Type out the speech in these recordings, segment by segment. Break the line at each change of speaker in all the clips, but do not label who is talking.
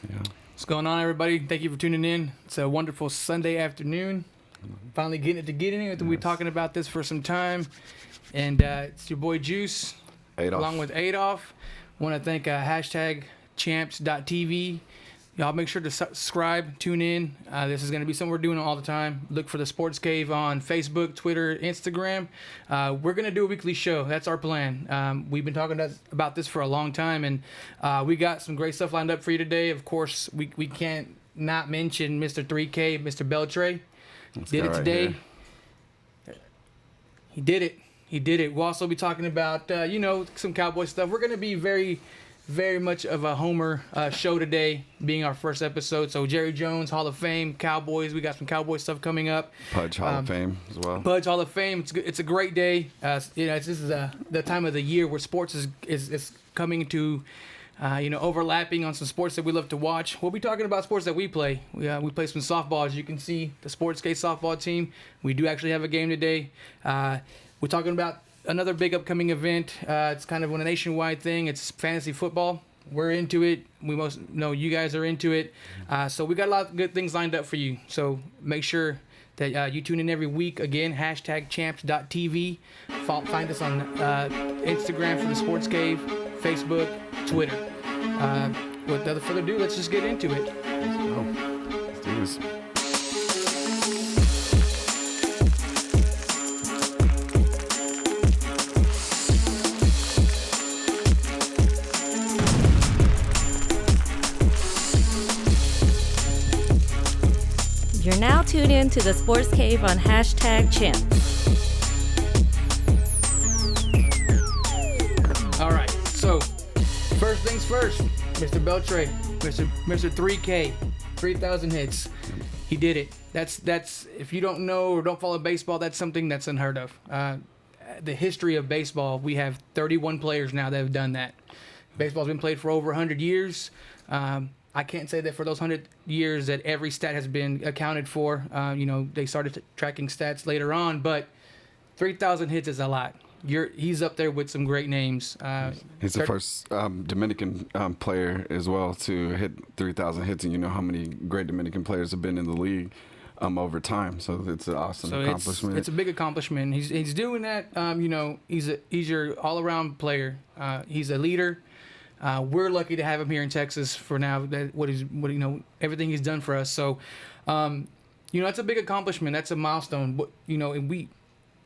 Yeah.
What's going on, everybody? Thank you for tuning in. It's a wonderful Sunday afternoon. Finally getting it after we've been talking about this for some time. And it's your boy Juice,
Adolf.
along with Adolf. Want to thank hashtag champs.tv. Y'all make sure to subscribe, tune in. This is going to be something we're doing all the time. Look for the Sports Cave on Facebook, Twitter, Instagram. We're going to do a weekly show. That's our plan. We've been talking about this for a long time, and we got some great stuff lined up for you today. Of course, we can't not mention Mr. 3K, Mr. Beltre. Did it today. He did it. We'll also be talking about, some Cowboy stuff. We're going to be very much of a Homer show today, being our first episode. So Jerry Jones, Hall of Fame, Cowboys. We got some Cowboy stuff coming up.
Pudge Hall of Fame as well.
Pudge Hall of Fame. It's a great day. This is the time of the year where sports is coming to, overlapping on some sports that we love to watch. We'll be talking about sports that we play. We play some softball. As you can see, the TwistedCurve softball team. We do actually have a game today. We're talking about another big upcoming event. It's kind of a nationwide thing. It's fantasy football. We're into it. We most know you guys are into it. So we got a lot of good things lined up for you. So make sure that you tune in every week. Again, hashtag champs.tv. Find us on Instagram for the Sports Cave, Facebook, Twitter. Without further ado, let's just get into it.
Let's do this.
You're now tuned in to the Sports Cave on hashtag champs.
All right, so first things first, Mr. Beltre, Mr. 3K, 3,000 hits. He did it. That's if you don't know or don't follow baseball, that's something that's unheard of. The history of baseball, we have 31 players now that have done that. Baseball's been played for over 100 years. I can't say that for those 100 years that every stat has been accounted for. They started tracking stats later on, but 3,000 hits is a lot. He's up there with some great names.
He's the first Dominican player as well to hit 3,000 hits, and you know how many great Dominican players have been in the league over time. So it's an awesome accomplishment.
It's a big accomplishment. He's doing that. He's your all-around player. He's a leader. We're lucky to have him here in Texas for now. Everything he's done for us. So, that's a big accomplishment. That's a milestone. And we,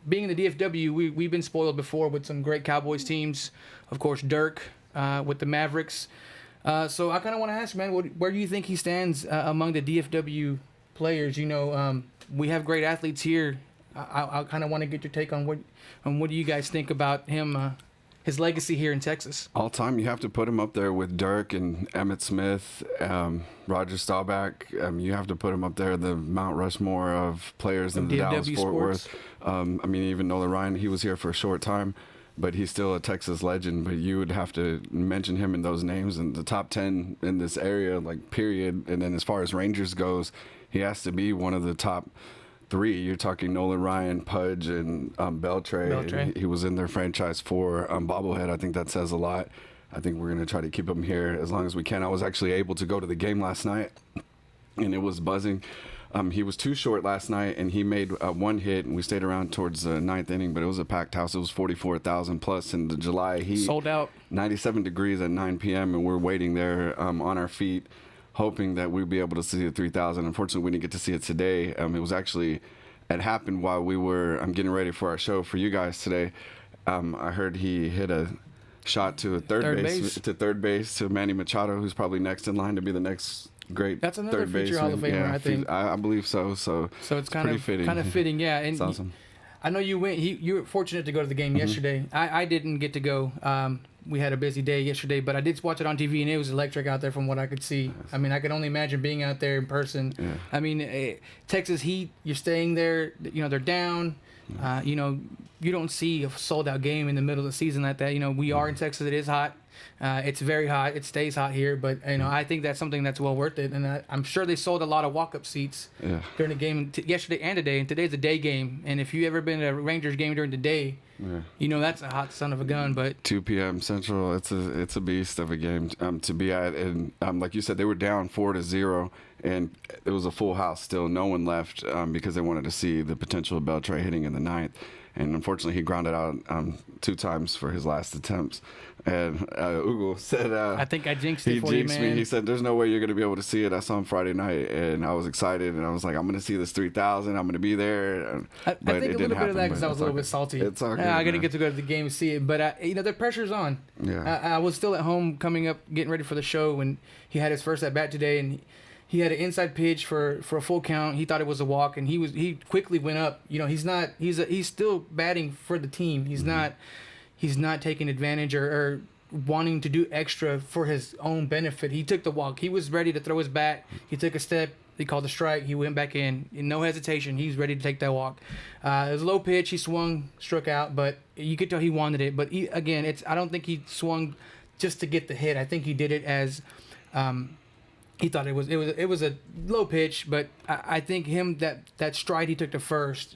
being in the DFW, we've been spoiled before with some great Cowboys teams. Of course, Dirk with the Mavericks. So I kind of want to ask, man, where do you think he stands among the DFW players? We have great athletes here. I kind of want to get your take on what do you guys think about him. His legacy here in Texas.
All time, you have to put him up there with Dirk and Emmitt Smith, Roger Staubach. You have to put him up there, the Mount Rushmore of players in the Dallas-Fort Worth. Even Nolan Ryan, he was here for a short time, but he's still a Texas legend. But you would have to mention him in those names in the top 10 in this area, period. And then as far as Rangers goes, he has to be one of the top 3. You're talking Nolan Ryan, Pudge, and Beltre. He was in their franchise for bobblehead. I think that says a lot. I think we're going to try to keep him here as long as we can. I was actually able to go to the game last night, and it was buzzing. He was too short last night, and he made one hit, and we stayed around towards the 9th inning, but it was a packed house. It was 44,000 plus in the July heat.
Sold out. 97
degrees at 9 p.m., and we're waiting there on our feet, hoping that we'd be able to see the 3,000. Unfortunately, we didn't get to see it today. It happened while we were getting ready for our show for you guys today. I heard he hit a shot to third base to Manny Machado, who's probably next in line to be the next great
That's another
third
future Hall of Famer,
yeah,
I think.
I believe so. So
it's kind of fitting, yeah. And
it's awesome.
I know you went. You were fortunate to go to the game yesterday. I didn't get to go. We had a busy day yesterday, but I did watch it on TV, and it was electric out there from what I could see. I could only imagine being out there in person. Yeah. Texas Heat, you're staying there. They're down. You don't see a sold-out game in the middle of the season like that. We are in Texas. It is hot. It's very hot. It stays hot here, but I think that's something that's well worth it. And I'm sure they sold a lot of walk-up seats during the game yesterday and today. And today's a day game. And if you ever been to a Rangers game during the day, that's a hot son of a gun. But
2 p.m. Central, it's a beast of a game to be at. And like you said, they were down 4-0, and it was a full house still. No one left because they wanted to see the potential of Beltre hitting in the ninth. And unfortunately, he grounded out 2 times for his last attempts. And Ugo said,
I think I jinxed it for you, man.
He jinxed me. He said, there's no way you're going to be able to see it. I saw him Friday night, and I was excited. And I was like, I'm going to see this 3,000. I'm going to be there.
I think a little bit of that because I was a little bit salty.
It's all good.
I got to get to go to the game and see it. But, the pressure's on.
Yeah.
I was still at home coming up, getting ready for the show when he had his first at-bat today. And he had an inside pitch for a full count. He thought it was a walk, and he quickly went up. He's still batting for the team. He's not taking advantage or wanting to do extra for his own benefit. He took the walk. He was ready to throw his bat. He took a step. He called a strike. He went back in. No hesitation. He's ready to take that walk. It was a low pitch. He swung, struck out, but you could tell he wanted it. But I don't think he swung just to get the hit. I think he did it as he thought it was a low pitch, but I think that stride he took to first,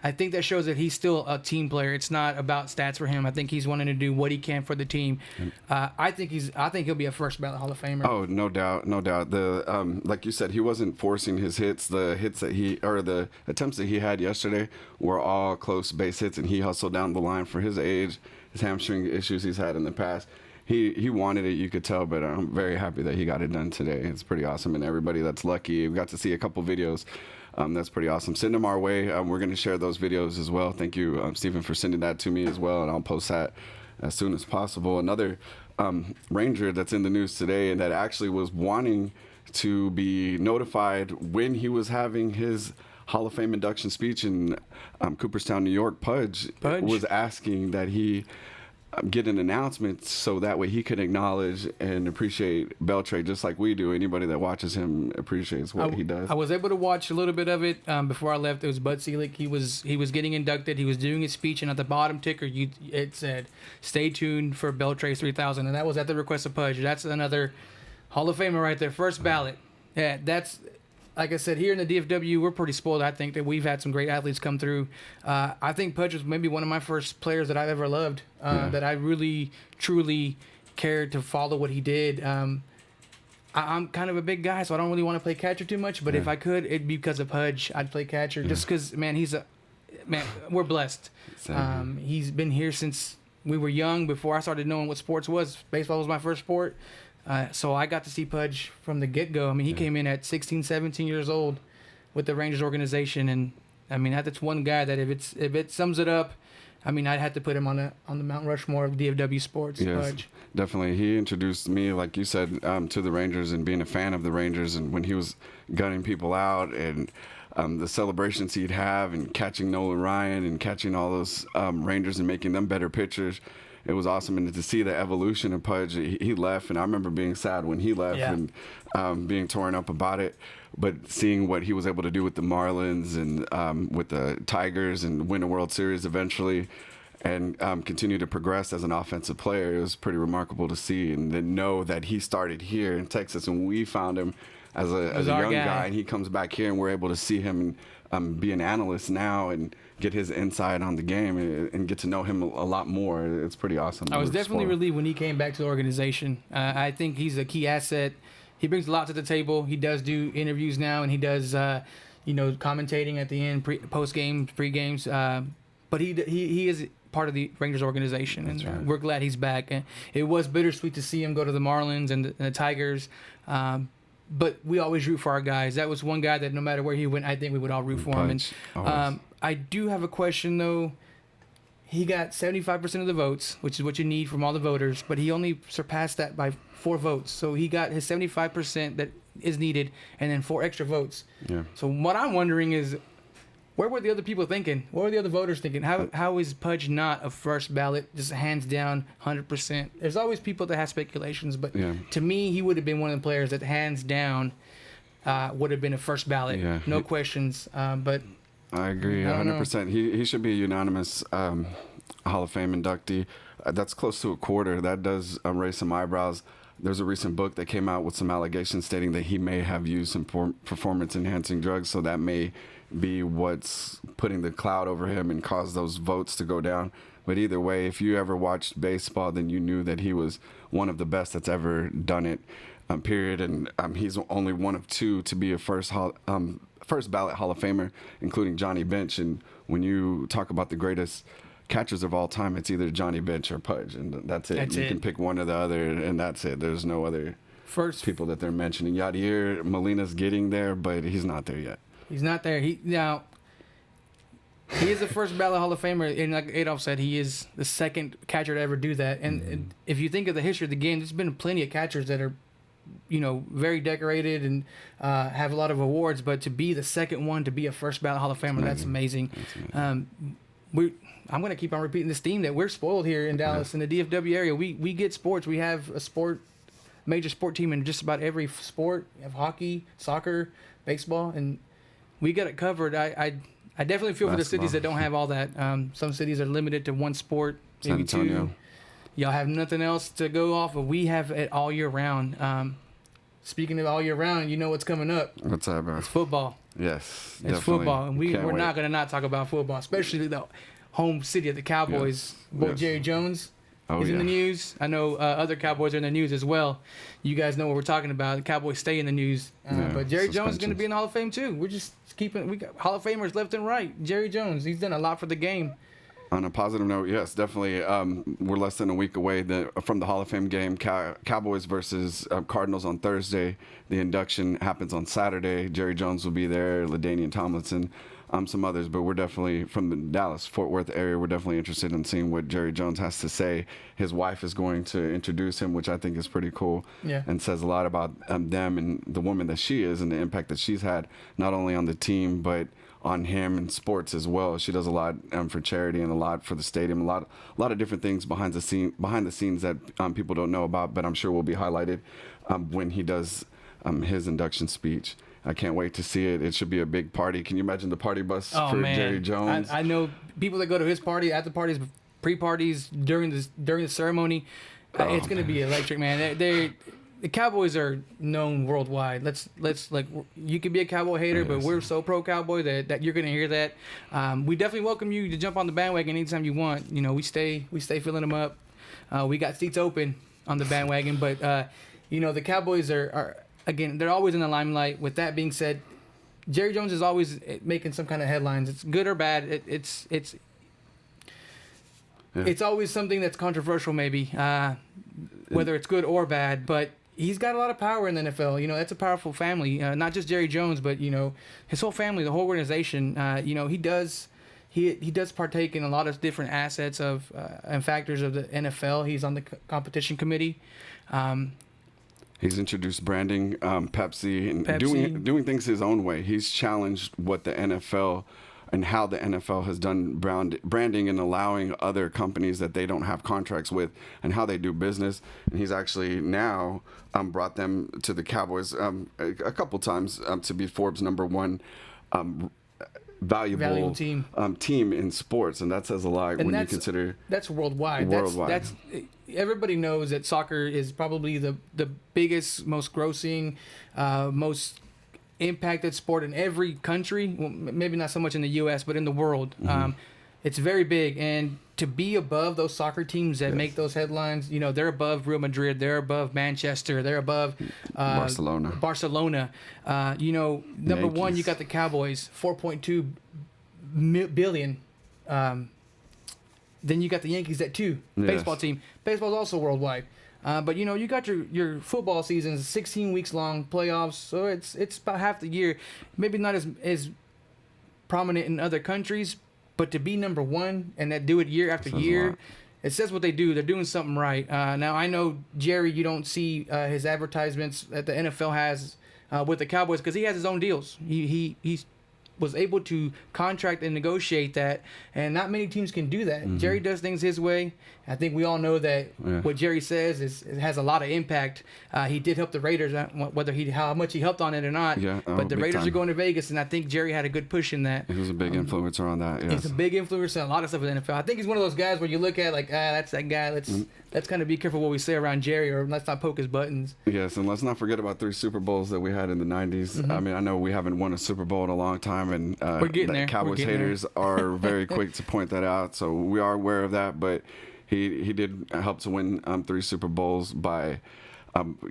I think that shows that he's still a team player. It's not about stats for him. I think he's wanting to do what he can for the team. I think he'll be a first ballot Hall of Famer.
Oh, no doubt. The like you said, he wasn't forcing his hits. The hits the attempts that he had yesterday were all close base hits, and he hustled down the line for his age, his hamstring issues he's had in the past. He wanted it, you could tell, but I'm very happy that he got it done today. It's pretty awesome, and everybody that's lucky, we got to see a couple videos. That's pretty awesome. Send them our way. We're going to share those videos as well. Thank you, Stephen, for sending that to me as well, and I'll post that as soon as possible. Another Ranger that's in the news today and that actually was wanting to be notified when he was having his Hall of Fame induction speech in Cooperstown, New York. Pudge was asking that he get an announcement so that way he can acknowledge and appreciate Beltre just like we do. Anybody that watches him appreciates what he does.
I was able to watch a little bit of it before I left. It was Bud Selig. He was getting inducted. He was doing his speech, and at the bottom ticker, it said, "Stay tuned for Beltre's 3000," and that was at the request of Pudge. That's another Hall of Famer right there, first ballot. Yeah, that's. Like I said, here in the DFW, we're pretty spoiled. I think that we've had some great athletes come through. I think Pudge was maybe one of my first players that I've ever loved, that I really, truly cared to follow what he did. I'm kind of a big guy, so I don't really want to play catcher too much. But if I could, it'd be because of Pudge. I'd play catcher just because, man, we're blessed. He's been here since we were young, before I started knowing what sports was. Baseball was my first sport. So I got to see Pudge from the get-go. I mean, he came in at 16, 17 years old with the Rangers organization, and I mean, that's one guy that if it sums it up, I mean, I'd have to put him on the Mount Rushmore of DFW sports.
Yes,
Pudge.
Definitely. He introduced me, like you said, to the Rangers and being a fan of the Rangers, and when he was gunning people out and the celebrations he'd have and catching Nolan Ryan and catching all those Rangers and making them better pitchers. It was awesome, and to see the evolution of Pudge. He left, and I remember being sad when he left and being torn up about it. But seeing what he was able to do with the Marlins and with the Tigers and win a World Series eventually, and continue to progress as an offensive player, it was pretty remarkable to see. And then know that he started here in Texas, and we found him as a young guy, and he comes back here, and we're able to see him and be an analyst now and get his insight on the game and get to know him a lot more. It's pretty awesome.
I was definitely relieved when he came back to the organization. I think he's a key asset. He brings a lot to the table. He does do interviews now, and he does, commentating at the end, post games, pre games. But he is part of the Rangers organization, and we're glad he's back. And it was bittersweet to see him go to the Marlins and the Tigers. But we always root for our guys. That was one guy that no matter where he went, I think we would all root for him. And I do have a question, though. He got 75% of the votes, which is what you need from all the voters, but he only surpassed that by 4 votes. So he got his 75% that is needed and then 4 extra votes. Yeah. So what I'm wondering is, where were the other people thinking? What were the other voters thinking? How is Pudge not a first ballot, just hands down, 100%? There's always people that have speculations, but to me, he would have been one of the players that hands down would have been a first ballot. Yeah. No questions. But
I agree 100%. He should be a unanimous Hall of Fame inductee. That's close to a quarter. That does raise some eyebrows. There's a recent book that came out with some allegations stating that he may have used some performance-enhancing drugs, so that may be what's putting the cloud over him and caused those votes to go down. But either way, if you ever watched baseball, then you knew that he was one of the best that's ever done it, period. And he's only one of two to be a first ballot Hall of Famer, including Johnny Bench. And when you talk about the greatest catchers of all time, it's either Johnny Bench or Pudge, and that's it. You can pick one or the other, and that's it. There's no other people that they're mentioning. Yadier Molina's getting there, but he's not there yet.
He's not there. He is the first ballot Hall of Famer, and like Adolph said, he is the second catcher to ever do that. And if you think of the history of the game, there's been plenty of catchers that are, very decorated and have a lot of awards, but to be the second one to be a first ballot Hall of Famer, that's amazing. I'm going to keep on repeating this theme that we're spoiled here in Dallas, in the DFW area. We get sports. We have a major sport team in just about every sport. We have hockey, soccer, baseball, and we got it covered. I definitely feel for the cities that don't have all that. Some cities are limited to one sport,
San
maybe
Antonio.
two. Y'all have nothing else to go off of. We have it all year round. Speaking of all year round, you know what's coming up.
What's that, bro?
It's football.
Yes,
it's football, and we're not going to not talk about football, especially the home city of the Cowboys. Boy, Jerry Jones is in the news. I know other Cowboys are in the news as well. You guys know what we're talking about. The Cowboys stay in the news. But Jerry Jones is going to be in the Hall of Fame too. We're just we got Hall of Famers left and right. Jerry Jones, he's done a lot for the game.
On a positive note, yes, definitely. We're less than a week away from the Hall of Fame game. Cowboys versus Cardinals on Thursday. The induction happens on Saturday. Jerry Jones will be there, LaDainian Tomlinson, some others. But we're definitely, from the Dallas-Fort Worth area, we're definitely interested in seeing what Jerry Jones has to say. His wife is going to introduce him, which I think is pretty cool, and says a lot about them and the woman that she is and the impact that she's had, not only on the team, but on him and sports as well. She does a lot for charity and a lot for the stadium, a lot of different things behind the scenes that people don't know about, but I'm sure will be highlighted when he does his induction speech. I can't wait to see it. It should be a big party. Can you imagine the party bus for Jerry Jones?
I know people that go to his party, at the parties, pre-parties, during the ceremony. It's going to be electric, man. The Cowboys are known worldwide. Let's you can be a Cowboy hater, but we're so pro Cowboy that you're gonna hear that. We definitely welcome you to jump on the bandwagon anytime you want. We stay filling them up. We got seats open on the bandwagon, but the Cowboys are again, they're always in the limelight. With that being said, Jerry Jones is always making some kind of headlines. It's good or bad. It's always something that's controversial, maybe, whether it's good or bad, but he's got a lot of power in the NFL. That's a powerful family. Not just Jerry Jones, but his whole family, the whole organization. He does partake in a lot of different assets of and factors of the NFL. He's on the competition committee.
He's introduced branding, Pepsi, and doing things his own way. He's challenged what the NFL and how the NFL has done branding and allowing other companies that they don't have contracts with and how they do business. And he's actually now brought them to the Cowboys a couple times to be Forbes #1 valuable team in sports. And that says a lot when you consider
that's worldwide. That's everybody knows that soccer is probably the biggest, most grossing, most impacted sport in every country. Well, maybe not so much in the U.S., but in the world. It's very big, and to be above those soccer teams that make those headlines, they're above Real Madrid, they're above Manchester, they're above Barcelona. Number
Yankees.
one, you got the Cowboys, 4.2 billion. Then you got the Yankees at 2, baseball team. Baseball's also worldwide. But you got your football seasons, 16 weeks long, playoffs, so it's about half the year. Maybe not as prominent in other countries, but to be number one and that do it year after year, it says what they do. They're doing something right. Now I know Jerry, you don't see his advertisements that the NFL has with the Cowboys because he has his own deals. He was able to contract and negotiate that, and not many teams can do that. Jerry does things his way. I think we all know that what Jerry says it has a lot of impact. He did help the Raiders, whether how much he helped on it or not.
Yeah,
but the Raiders
time.
are going to Vegas, and I think Jerry had a good push in that.
He was a big influencer on that. Yes.
He's a big influencer on a lot of stuff in the NFL. I think he's one of those guys where you look at that's that guy. Let's kind of be careful what we say around Jerry, or let's not poke his buttons.
Yes, and let's not forget about 3 Super Bowls that we had in the 90s. I mean, I know we haven't won a Super Bowl in a long time, and
we're getting there.
Cowboys haters are very quick to point that out, so we are aware of that. But he did help to win 3 Super Bowls by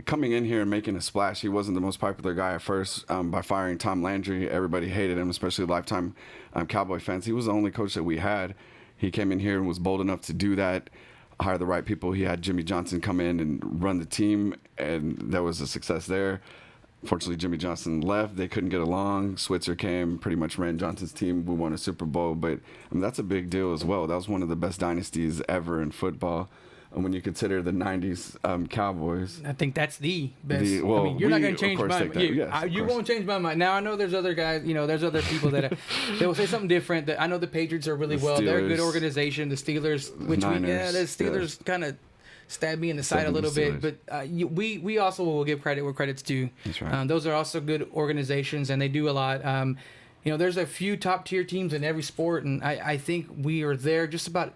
coming in here and making a splash. He wasn't the most popular guy at first. By firing Tom Landry, everybody hated him, especially lifetime Cowboy fans. He was the only coach that we had. He came in here and was bold enough to do that, hire the right people. He had Jimmy Johnson come in and run the team, and there was a success there. Fortunately, Jimmy Johnson left. They couldn't get along. Switzer came, pretty much ran Johnson's team. We won a Super Bowl, but that's a big deal as well. That was one of the best dynasties ever in football. And when you consider the 90s Cowboys.
I think that's the best.
Well,
I mean, you're not going to change my mind.
Yes,
you won't change my mind. Now, I know there's other guys, there's other people that they will say something different. That I know the Patriots are really well. They're a good organization. The Steelers, the Steelers kind of stabbed me in the side a little bit. But we also will give credit where credit's due.
That's right.
Those are also good organizations, and they do a lot. There's a few top-tier teams in every sport, and I think we are there just about.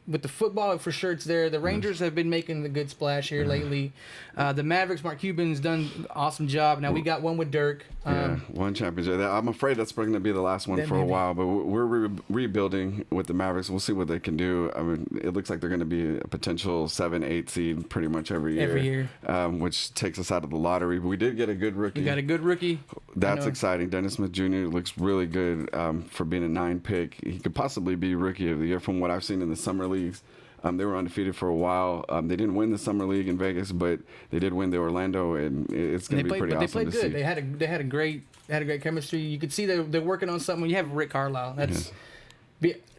With the football, for sure, it's there. The Rangers have been making the good splash here lately. The Mavericks, Mark Cuban's done an awesome job. Now we got one with Dirk.
One championship. I'm afraid that's probably going to be the last one for a while, but we're rebuilding with the Mavericks. We'll see what they can do. I mean, it looks like they're going to be a potential 7-8 seed pretty much every year. Which takes us out of the lottery. But we did get a good rookie.
We got a good rookie.
That's exciting. Dennis Smith Jr. looks really good for being a 9 pick. He could possibly be Rookie of the Year from what I've seen in the summer leagues. They were undefeated for a while. They didn't win the summer league in Vegas, but they did win the Orlando, and it's going to be pretty awesome to see.
They played good. They had a great chemistry. You could see they're working on something. You have Rick Carlisle. That's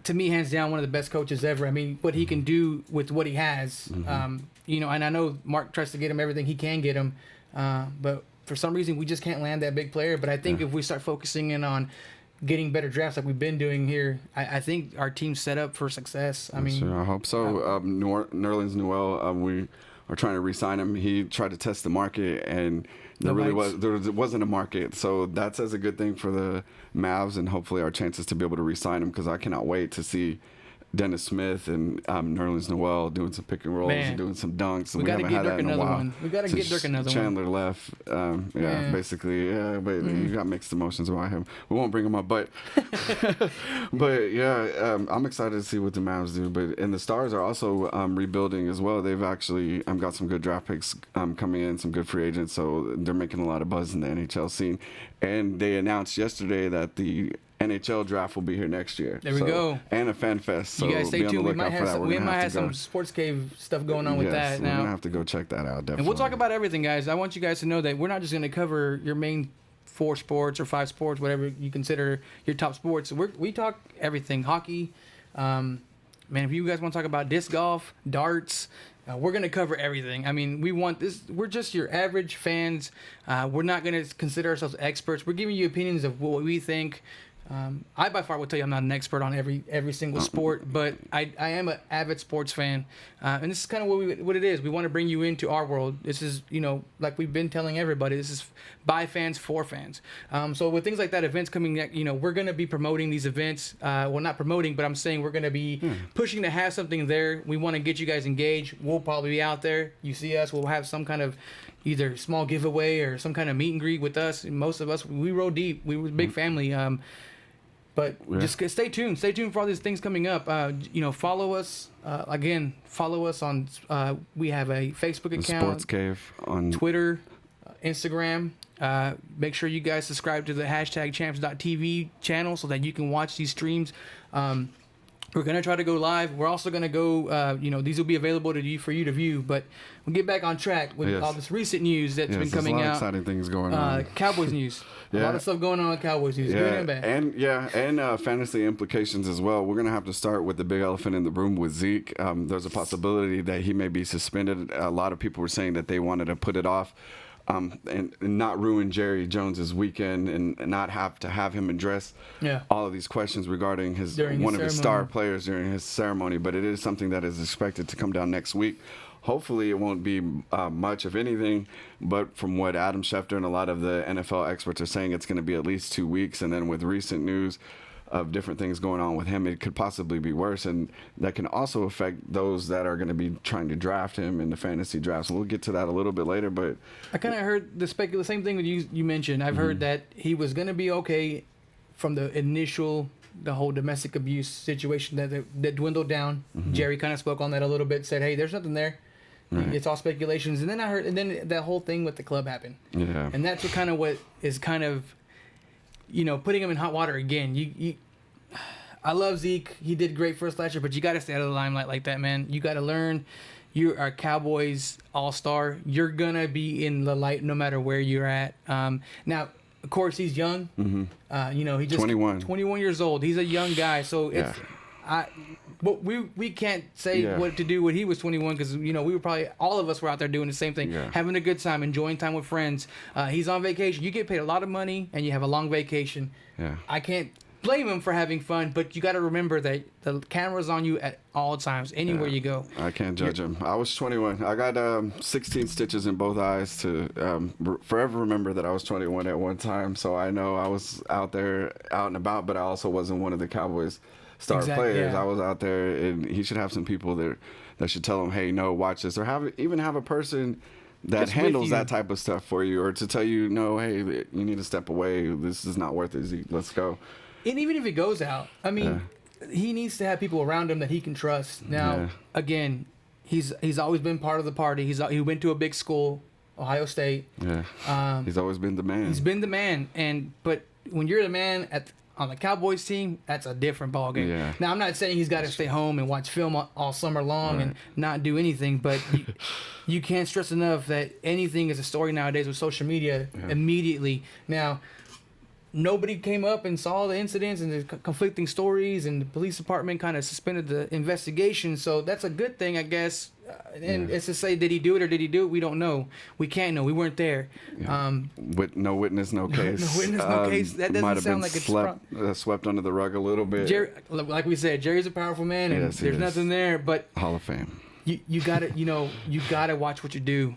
to me, hands down, one of the best coaches ever. I mean, what he can do with what he has. And I know Mark tries to get him everything he can get him, but for some reason we just can't land that big player. But I think if we start focusing in on getting better drafts like we've been doing here, I think our team's set up for success. I mean,
I hope so. Nerlens Noel, we are trying to re-sign him. He tried to test the market, and there wasn't a market. So that says a good thing for the Mavs, and hopefully our chances to be able to re-sign him, because I cannot wait to see Dennis Smith and Nerlens Noel doing some pick and rolls and doing some dunks.
We haven't had that in a while. We got to get Dirk another
Chandler
one.
left. Basically. Yeah, but you got mixed emotions about him. We won't bring him up, but I'm excited to see what the Mavs do. And the Stars are also rebuilding as well. They've actually got some good draft picks coming in, some good free agents. So they're making a lot of buzz in the NHL scene. And they announced yesterday that the NHL draft will be here next year.
There we go.
And a fan fest. So
you guys stay tuned. We might have some SportsCave stuff going on with that now.
We're going to have to go check that out, definitely.
And we'll talk about everything, guys. I want you guys to know that we're not just going to cover your main 4 sports or 5 sports, whatever you consider your top sports. We talk everything. Hockey. If you guys want to talk about disc golf, darts, we're going to cover everything. I mean, we want this. We're just your average fans. We're not going to consider ourselves experts. We're giving you opinions of what we think. I by far will tell you I'm not an expert on every single sport, but I am an avid sports fan, and this is kind of what it is. We want to bring you into our world. This is, like we've been telling everybody, this is by fans for fans. So with things like that, events coming, we're going to be promoting these events. Well, not promoting, but I'm saying we're going to be pushing to have something there. We want to get you guys engaged. We'll probably be out there. You see us, we'll have some kind of either small giveaway or some kind of meet and greet with us. And most of us, we roll deep. We were a big family. But just stay tuned. Stay tuned for all these things coming up. Follow us. Follow us on. We have a Facebook account.
DaSportzCave on
Twitter, Instagram. Make sure you guys subscribe to the #champs.tv channel so that you can watch these streams. We're going to try to go live. We're also going to go, these will be available for you to view. But we'll get back on track with all this recent news that's been coming out.
There's a lot of exciting things going on.
Cowboys news. A lot of stuff going on with Cowboys news, good and bad.
And fantasy implications as well. We're going to have to start with the big elephant in the room with Zeke. There's a possibility that he may be suspended. A lot of people were saying that they wanted to put it off and not ruin Jerry Jones's weekend and not have to have him address all of these questions regarding one of his star players during his ceremony. But it is something that is expected to come down next week. Hopefully it won't be much of anything, but from what Adam Schefter and a lot of the NFL experts are saying, it's going to be at least 2 weeks. And then with recent news of different things going on with him, it could possibly be worse, and that can also affect those that are going to be trying to draft him in the fantasy drafts. We'll get to that a little bit later, but
I kind of heard the same thing that you mentioned. I've heard that he was going to be okay from the whole domestic abuse situation that dwindled down. Jerry kind of spoke on that a little bit, said, hey, there's nothing there. Right. It's all speculations. And then and then that whole thing with the club happened. Yeah. And that's what is kind of, putting him in hot water again. I love Zeke. He did great for us last year, but you got to stay out of the limelight like that, man. You got to learn. You are Cowboys all-star. You're going to be in the light no matter where you're at. Now, of course, he's young. He just 21 years old. He's a young guy, so it's but we can't say what to do when he was 21 because we were probably all of us were out there doing the same thing, having a good time, enjoying time with friends. He's on vacation. You get paid a lot of money and you have a long vacation. I can't blame him for having fun, but you got to remember that the camera's on you at all times, anywhere you go.
I can't judge him. I was 21. I got 16 stitches in both eyes to forever remember that I was 21 at one time. So I know I was out there, out and about, but I also wasn't one of the Cowboys star players. I was out there, and he should have some people that should tell him, hey, no, watch this, or even have a person that just handles that type of stuff for you, or to tell you, no, hey, you need to step away. This is not worth it. Let's go.
And even if he goes out, I mean, he needs to have people around him that he can trust. Now, again, he's always been part of the party. He went to a big school, Ohio State.
Yeah. He's always been the man.
He's been the man, but when you're the man on the Cowboys team, that's a different ballgame. Yeah. Now, I'm not saying he's got to stay home and watch film all summer long and not do anything, but you can't stress enough that anything is a story nowadays with social media immediately. Now, nobody came up and saw the incidents and the conflicting stories, and the police department kind of suspended the investigation, so that's a good thing, I guess. And it's to say, did he do it or did he do it? We don't know. We can't know. We weren't there.
With no witness, no case.
No witness, no case. That doesn't sound like it's
swept under the rug a little bit.
Jerry, like we said, Jerry's a powerful man, and there's nothing there. But
Hall of Fame.
You gotta watch what you do,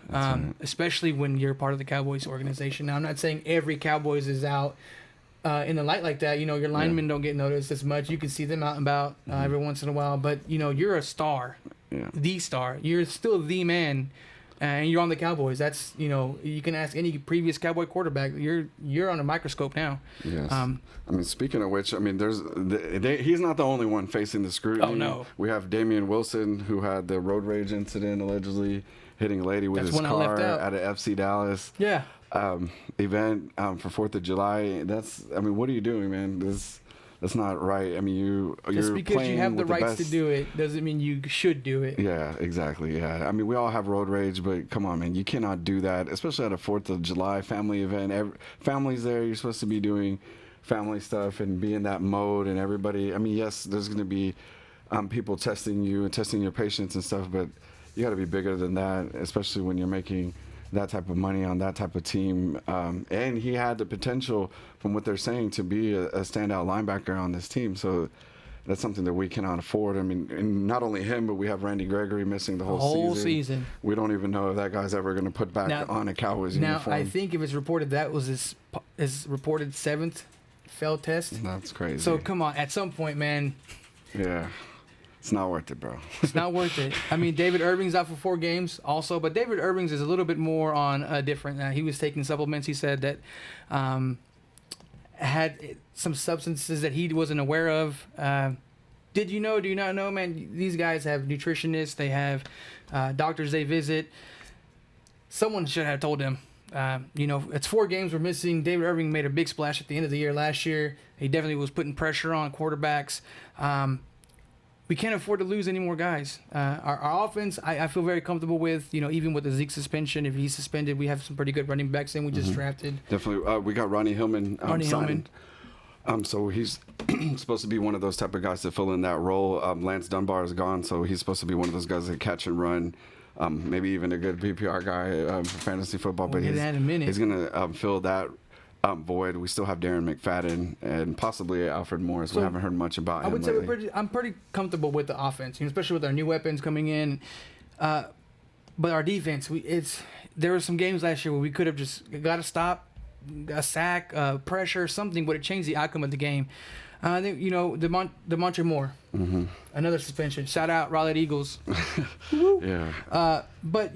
especially when you're part of the Cowboys organization. Now, I'm not saying every Cowboys is out in the light like that. Your linemen don't get noticed as much. You can see them out and about every once in a while, but you're a star. The star. You're still the man, and you're on the Cowboys. That's you can ask any previous Cowboy quarterback. You're on a microscope now.
Yes. I mean, speaking of which, he's not the only one facing the scrutiny.
Oh no.
We have Damian Wilson, who had the road rage incident, allegedly hitting a lady with his car at an FC Dallas.
Yeah.
Event for 4th of July. What are you doing, man? That's not right. I mean, you're
because
playing
you have the rights
to
do it doesn't mean you should do it.
Yeah, exactly. Yeah, I mean, we all have road rage, but come on, man, you cannot do that, especially at a 4th of July family event. Family's there. You're supposed to be doing family stuff and be in that mode, and everybody. I mean, yes, there's going to be people testing you and testing your patience and stuff, but you got to be bigger than that, especially when you're making that type of money on that type of team. And he had the potential, from what they're saying, to be a standout linebacker on this team. So that's something that we cannot afford. I mean, and not only him, but we have Randy Gregory missing the whole season. We don't even know if that guy's ever going to put back on a Cowboys uniform.
Now, I think if it's reported that was his reported 7th failed test.
That's crazy.
So, come on. At some point, man.
Yeah. It's not worth it, bro.
It's not worth it. I mean, David Irving's out for 4 games also, but David Irving's is a little bit more on a different. He was taking supplements. He said that had some substances that he wasn't aware of. Do you not know, man? These guys have nutritionists. They have doctors they visit. Someone should have told him. It's 4 games we're missing. David Irving made a big splash at the end of the year last year. He definitely was putting pressure on quarterbacks. We can't afford to lose any more guys. Our offense, I feel very comfortable with. Even with the Zeke suspension, if he's suspended, we have some pretty good running backs in. We just drafted.
Definitely. We got Ronnie Hillman signed. So he's supposed to be one of those type of guys to fill in that role. Lance Dunbar is gone, so he's supposed to be one of those guys that catch and run maybe even a good PPR guy for fantasy football.
We'll get that in a minute.
He's going to fill that void. We still have Darren McFadden and possibly Alfred Morris. We haven't heard much about him.
I would say I'm pretty comfortable with the offense, especially with our new weapons coming in. But our defense, there were some games last year where we could have just got a stop, a sack, pressure, something would have changed the outcome of the game. I think, DeMontre Moore, another suspension. Shout out Raleigh Eagles.
Yeah.
But,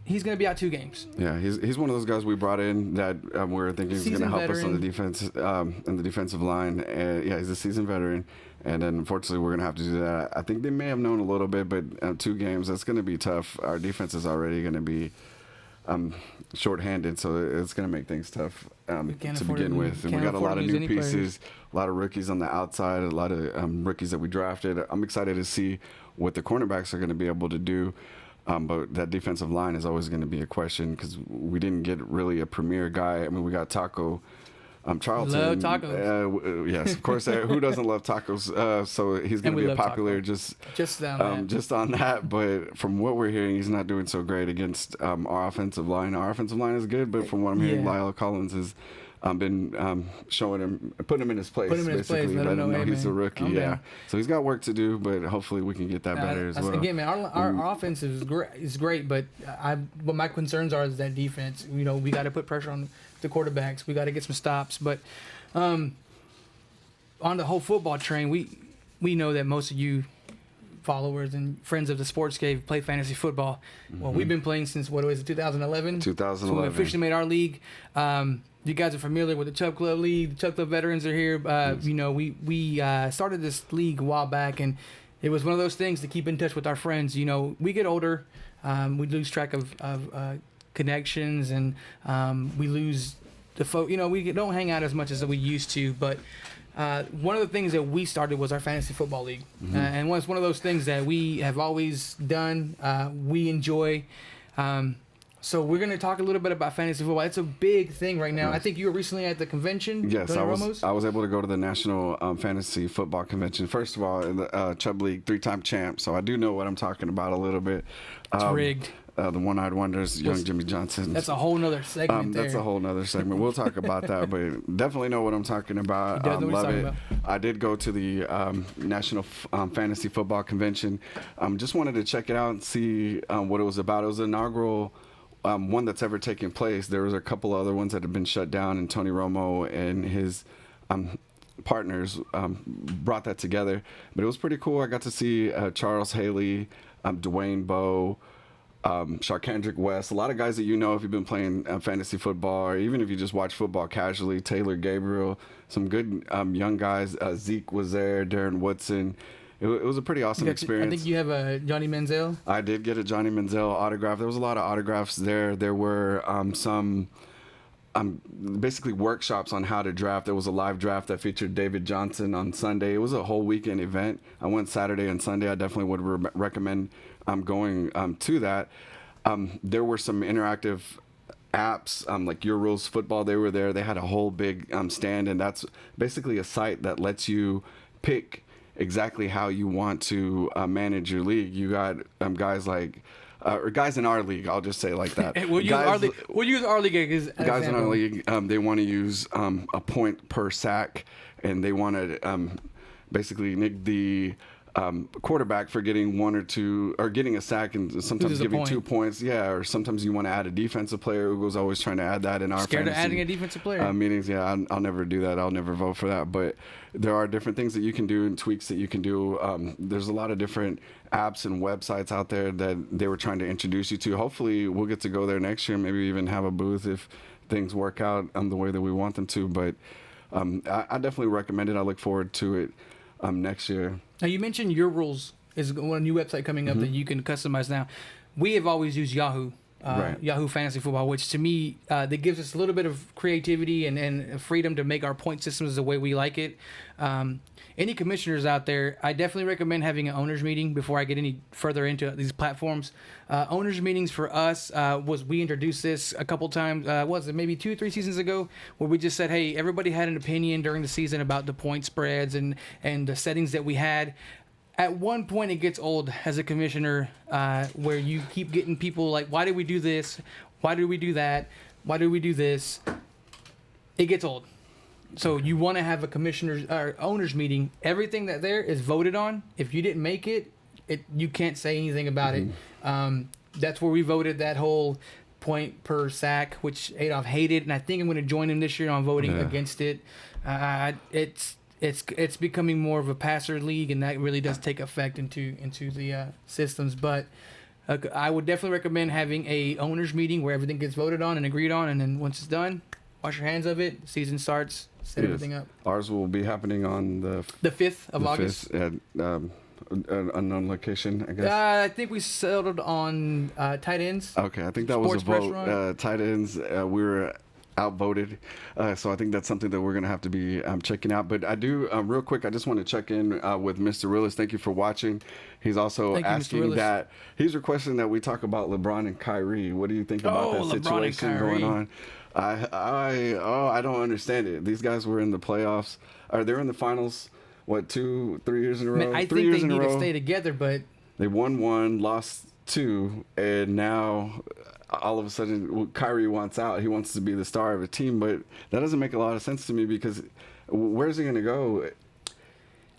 he's going to be out 2 games.
Yeah, he's one of those guys we brought in that we're thinking is going to help us on the defense, in the defensive line. And yeah, he's a seasoned veteran. And then unfortunately, we're going to have to do that. I think they may have known a little bit, but 2 games, that's going to be tough. Our defense is already going to be shorthanded, so it's going to make things tough to begin with. And we got a lot of new pieces, a lot of rookies on the outside, a lot of rookies that we drafted. I'm excited to see what the cornerbacks are going to be able to do. But that defensive line is always going to be a question because we didn't get really a premier guy. I mean, we got Taco Charlton.
Love tacos.
Yes, of course. Who doesn't love tacos? So he's going to be a popular just on that. But from what we're hearing, he's not doing so great against our offensive line. Our offensive line is good, but from what I'm hearing, Lyle Collins has been showing him, putting him in his place. Basically, let him know he's a rookie. So he's got work to do, but hopefully we can get that better as well.
Again, man, our offense is great, but what my concerns are is that defense. We got to put pressure on the quarterbacks. We got to get some stops. But on the whole football train, we know that most of you followers and friends of the DaSportzCave play fantasy football. Well, we've been playing since 2011.
2011.
So we officially made our league. You guys are familiar with the Chubb Club League. The Chubb Club veterans are here. We started this league a while back, and it was one of those things to keep in touch with our friends. We get older, we lose track of connections, and we lose the folk. We don't hang out as much as we used to. But one of the things that we started was our fantasy football league, and it's one of those things that we have always done. We enjoy. So we're going to talk a little bit about fantasy football. It's a big thing right now. I think you were recently at the convention.
Yes, I was able to go to the National Fantasy Football Convention. First of all, in the Chubb League, 3-time champ, so I do know what I'm talking about a little bit.
It's rigged.
The One-Eyed Wonders, young Jimmy Johnson.
That's a whole nother segment there.
That's a whole nother segment. We'll talk about that, but definitely know what I'm talking about. Love it. I did go to the National Fantasy Football Convention. Just wanted to check it out and see what it was about. It was an inaugural one that's ever taken place. There was a couple other ones that have been shut down, and Tony Romo and his partners brought that together. But it was pretty cool. I got to see Charles Haley, Dwayne Bowe, Sharkandrick West, a lot of guys that if you've been playing fantasy football, or even if you just watch football casually. Taylor Gabriel, some good young guys. Zeke was there, Darren Woodson. It was a pretty awesome experience.
I think you have a Johnny Manziel.
I did get a Johnny Manziel autograph. There was a lot of autographs there. There were some basically workshops on how to draft. There was a live draft that featured David Johnson on Sunday. It was a whole weekend event. I went Saturday and Sunday. I definitely would recommend going to that. There were some interactive apps like Your Rules Football. They were there. They had a whole big stand, and that's basically a site that lets you pick exactly how you want to manage your league. You got guys like or guys in our league, I'll just say it like that.
We'll use our league as
guys in our league, they want to use a point per sack, and they want to basically nick the quarterback for getting one or two, or getting a sack and sometimes giving 2 points. Yeah, or sometimes you want to add a defensive player. Ugo's always trying to add that in our
Scared
fantasy
of adding a defensive player
meetings. Yeah, I'll never do that. I'll never vote for that. But there are different things that you can do and tweaks that you can do. There's a lot of different apps and websites out there that they were trying to introduce you to. Hopefully we'll get to go there next year, maybe even have a booth if things work out the way that we want them to. But I definitely recommend it. I look forward to it next year.
Now, you mentioned Your Rules is a new website coming up that you can customize now. We have always used Yahoo.
Right.
Yahoo Fantasy Football, which to me, that gives us a little bit of creativity and freedom to make our point systems the way we like it. Any commissioners out there, I definitely recommend having an owners meeting before I get any further into these platforms. Owners meetings for us we introduced this a couple times, was it maybe 2 or 3 seasons ago, where we just said, hey, everybody had an opinion during the season about the point spreads and the settings that we had. at one point it gets old as a commissioner, where you keep getting people like, why did we do this? Why did we do that? Why did we do this? It gets old. So you want to have a commissioners or owners meeting. Everything that there is voted on. If you didn't make it, you can't say anything about it. That's where we voted that whole point per sack, which Adolph hated, and I think I'm going to join him this year on voting against it. It's becoming more of a passer league, and that really does take effect into the systems. But I would definitely recommend having a owners meeting where everything gets voted on and agreed on, and then once it's done, wash your hands of it. Season starts, set everything up.
Ours will be happening on the
5th of August.
5th at an unknown location, I guess.
I think we settled on tight ends.
Okay, I think that was a vote. Tight ends, we were outvoted, so I think that's something that we're going to have to be checking out. But I do, real quick, I just want to check in with Mr. Rillis. Thank you for watching. He's also asking that, he's requesting that we talk about LeBron and Kyrie. What do you think about that situation going on? I don't understand it. These guys were in the playoffs. They're in the finals. What, 2-3 years in a row?
Man, I think they need to stay together, but
they won 1, lost 2, and now all of a sudden Kyrie wants out. He wants to be the star of a team, but that doesn't make a lot of sense to me because where's he going to go?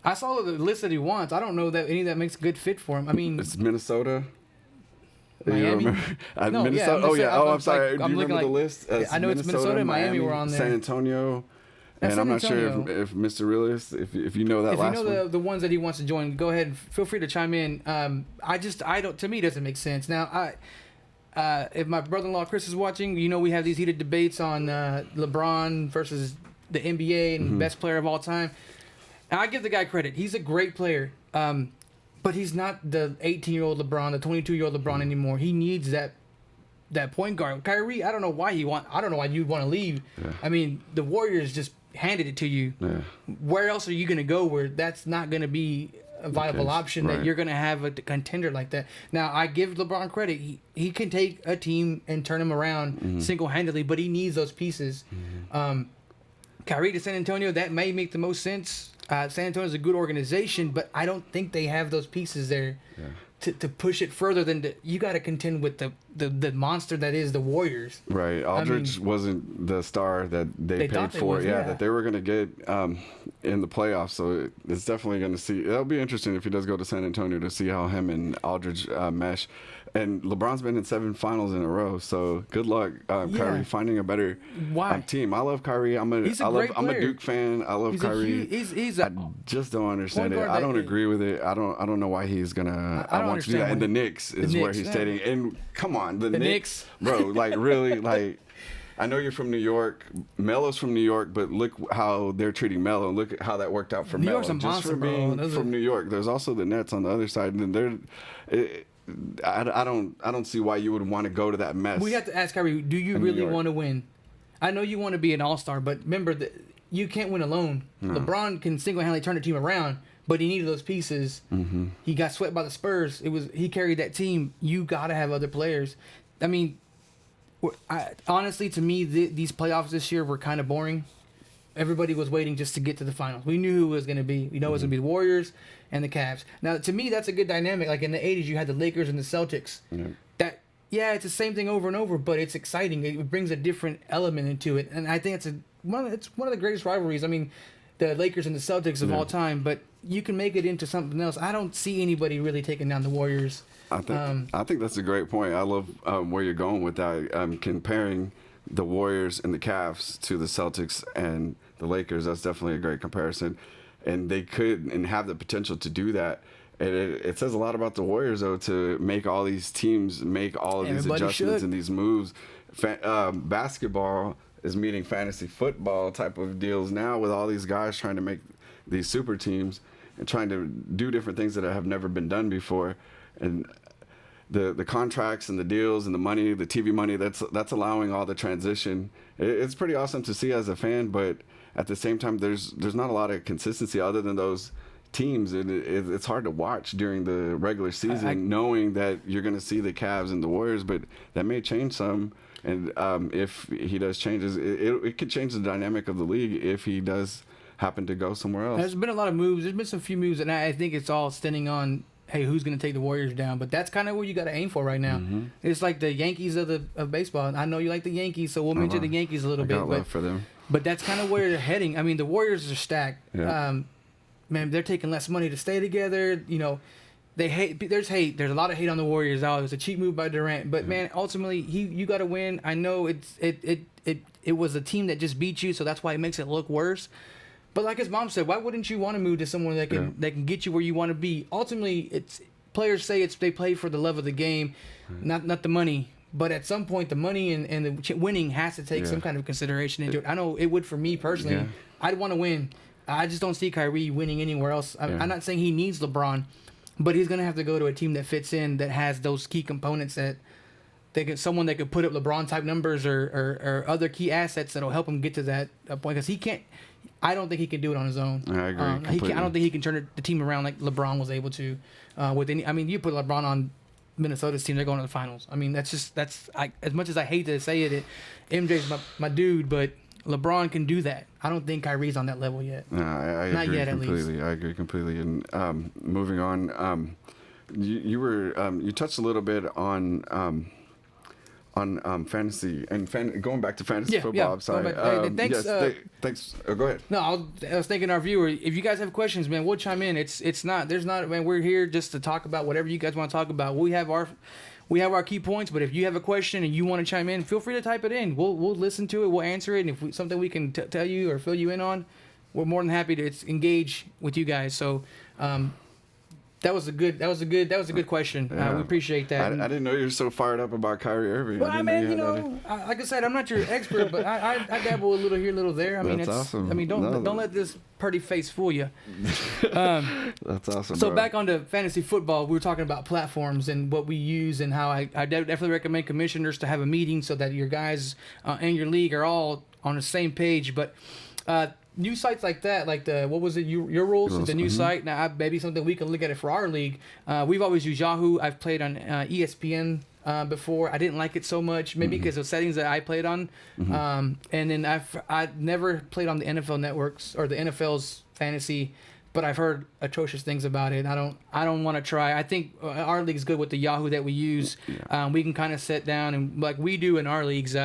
I saw the list that he wants. I don't know that any of that makes a good fit for him. I mean,
it's Minnesota.
Miami?
No, Minnesota. I'm sorry. Do you remember the list?
I know it's Minnesota and Miami were on there.
San Antonio. And I'm not sure if Mr. Realist, if you know that last one.
If you know the ones that he wants to join, go ahead. Feel free to chime in. To me, it doesn't make sense. Now, if my brother-in-law Chris is watching, we have these heated debates on LeBron versus the NBA and best player of all time. And I give the guy credit. He's a great player. But he's not the 18-year-old LeBron, the 22-year-old LeBron anymore. He needs that point guard. Kyrie, I don't know why you'd want to leave. Yeah. I mean, the Warriors just handed it to you. Yeah. Where else are you going to go where that's not going to be a viable option, that you're going to have a contender like that? Now, I give LeBron credit. He can take a team and turn them around single-handedly, but he needs those pieces. Kyrie to San Antonio, that may make the most sense. San Antonio is a good organization, but I don't think they have those pieces there to push it further than you got to contend with the monster that is the Warriors.
Right. Aldridge wasn't the star that they paid for. That they were going to get in the playoffs. So it's definitely going to see. It'll be interesting if he does go to San Antonio to see how him and Aldridge mesh. And LeBron's been in 7 finals in a row, so good luck, Kyrie, finding a better team. I love Kyrie. I'm a Duke fan. I love Kyrie. I just don't understand it. I don't agree with it. I don't know why he's gonna. I want to do that. And the Knicks is where he's staying. And come on, the Knicks, bro. Like really, like. I know you're from New York. Melo's from New York, but look how they're treating Melo. Look at how that worked out for Melo.
New York's a monster,
just for being from New York. There's also the Nets on the other side, and they're. I don't see why you would want to go to that mess.
We have to ask Kyrie, do you really want to win? I know you want to be an all-star, but remember that you can't win alone. No. LeBron can single-handedly turn the team around, but he needed those pieces. He got swept by the Spurs. He carried that team. You got to have other players. I mean, honestly, to me, these playoffs this year were kind of boring. Everybody was waiting just to get to the finals. We knew who it was going to be. We know it was going to be the Warriors and the Cavs. Now, to me, that's a good dynamic. Like in the 80s, you had the Lakers and the Celtics. It's the same thing over and over, but it's exciting. It brings a different element into it. And I think it's one of the greatest rivalries. I mean, the Lakers and the Celtics of all time, but you can make it into something else. I don't see anybody really taking down the Warriors.
I think that's a great point. I love where you're going with that. Comparing the Warriors and the Cavs to the Celtics and the Lakers, that's definitely a great comparison. And they could and have the potential to do that. And it says a lot about the Warriors, though, to make all these teams make all of these adjustments and these moves. Basketball is meeting fantasy football type of deals now with all these guys trying to make these super teams and trying to do different things that have never been done before. And the contracts and the deals and the money, the TV money, that's allowing all the transition. It's pretty awesome to see as a fan, but at the same time, there's not a lot of consistency other than those teams. It's hard to watch during the regular season, knowing that you're going to see the Cavs and the Warriors, but that may change some. And if he does changes, it could change the dynamic of the league if he does happened to go somewhere else.
There's been a lot of moves. There's been some few moves, and I think it's all standing on, hey, who's going to take the Warriors down? But that's kind of what you got to aim for right now. It's like the Yankees of baseball. I know you like the Yankees, so we'll mention the Yankees a little bit.
Got love for them.
But that's kind of where they're heading. I mean, the Warriors are stacked.
Yeah.
Man, they're taking less money to stay together. You know, they hate. There's hate. There's a lot of hate on the Warriors. Oh, it was a cheap move by Durant. But man, ultimately, you got to win. I know it was a team that just beat you, so that's why it makes it look worse. But like his mom said, why wouldn't you want to move to someone that can get you where you want to be? Ultimately, it's players say they play for the love of the game, not the money. But at some point, the money and the winning has to take some kind of consideration into it. I know it would for me personally. Yeah. I'd want to win. I just don't see Kyrie winning anywhere else. I'm not saying he needs LeBron, but he's gonna have to go to a team that fits in, that has those key components that someone that could put up LeBron type numbers or other key assets that'll help him get to that point, because he can't. I don't think he can do it on his own.
I agree.
I don't think he can turn the team around like LeBron was able to. You put LeBron on Minnesota's team, they're going to the finals. I mean, that's as much as I hate to say it, MJ's my dude, but LeBron can do that. I don't think Kyrie's on that level yet.
No, I
Not
agree
yet,
completely.
at least.
I agree completely. And moving on, you touched a little bit on fantasy and going back to fantasy football. I'm sorry.
Thanks.
Thanks. Go ahead.
No, I was thinking our viewer. If you guys have questions, man, we'll chime in. Man, we're here just to talk about whatever you guys want to talk about. We have our key points, but if you have a question and you want to chime in, feel free to type it in. We'll listen to it. We'll answer it. And if something we can tell you or fill you in on, we're more than happy to engage with you guys. So. That was a good question. We appreciate that.
I didn't know you were so fired up about Kyrie Irving.
Well, like I said, I'm not your expert, but I dabble a little here, a little there. I mean,
that's awesome.
I mean, don't let this pretty face fool you.
That's awesome.
So
bro.
back onto fantasy football, we were talking about platforms and what we use, and how I definitely recommend commissioners to have a meeting so that your guys and your league are all on the same page. But new sites like that, like your rules, the new site. Now, maybe something we can look at it for our league. We've always used Yahoo. I've played on ESPN before. I didn't like it so much, maybe because of settings that I played on. And then I've never played on the NFL networks or the NFL's fantasy, but I've heard atrocious things about it. I don't want to try. I think our league's good with the Yahoo that we use. Yeah. We can kind of sit down and like we do in our leagues.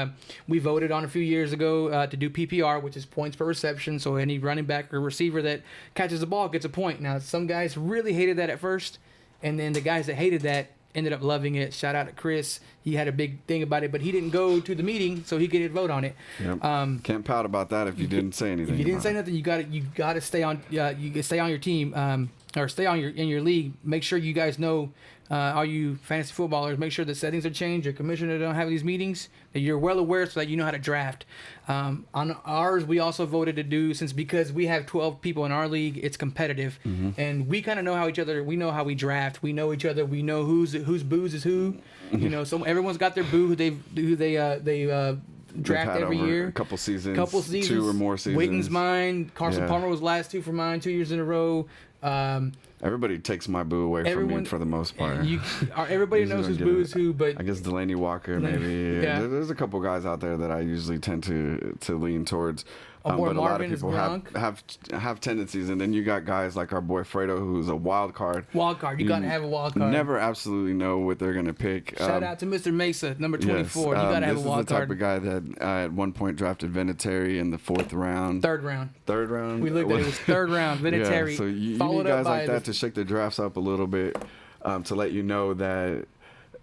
We voted on a few years ago to do PPR, which is points per reception. So any running back or receiver that catches the ball gets a point. Now, some guys really hated that at first, and then the guys that hated that ended up loving it. Shout out to Chris. He had a big thing about it, but he didn't go to the meeting, so he could vote on it.
Yep. Can't pout about that if you didn't say anything.
If you didn't say nothing, you got to stay on. You can stay on your team, or stay on in your league. Make sure you guys know. All you fantasy footballers, make sure the settings are changed. Your commissioner don't have these meetings, that you're well aware, so that you know how to draft. On ours, we also voted to do, because we have 12 people in our league, it's competitive, and we kind of know how each other. We know how we draft. We know each other. We know whose booze is who. You know, so everyone's got their boo who they draft every year.
A couple seasons,
2
or more seasons.
Waiton's mine. Carson Palmer was last 2 for mine, 2 years in a row.
Everybody takes my boo away from me for the most part.
Everybody knows whose boo is who, but
I guess Delaney Walker maybe. Yeah. There's a couple guys out there that I usually tend to lean towards. But a lot of people have tendencies, and then you got guys like our boy Fredo, who's a wild card.
You gotta have a wild card.
Never absolutely know what they're gonna pick.
Shout out to Mr. Mesa, number 24.
Yes,
you gotta have a wild card.
This is the type of guy that at one point drafted Vinatieri in the 4th round.
Third round. We looked at it. It was 3rd round. Vinatieri.
Yeah, so you need guys like that to shake the drafts up a little bit, to let you know that.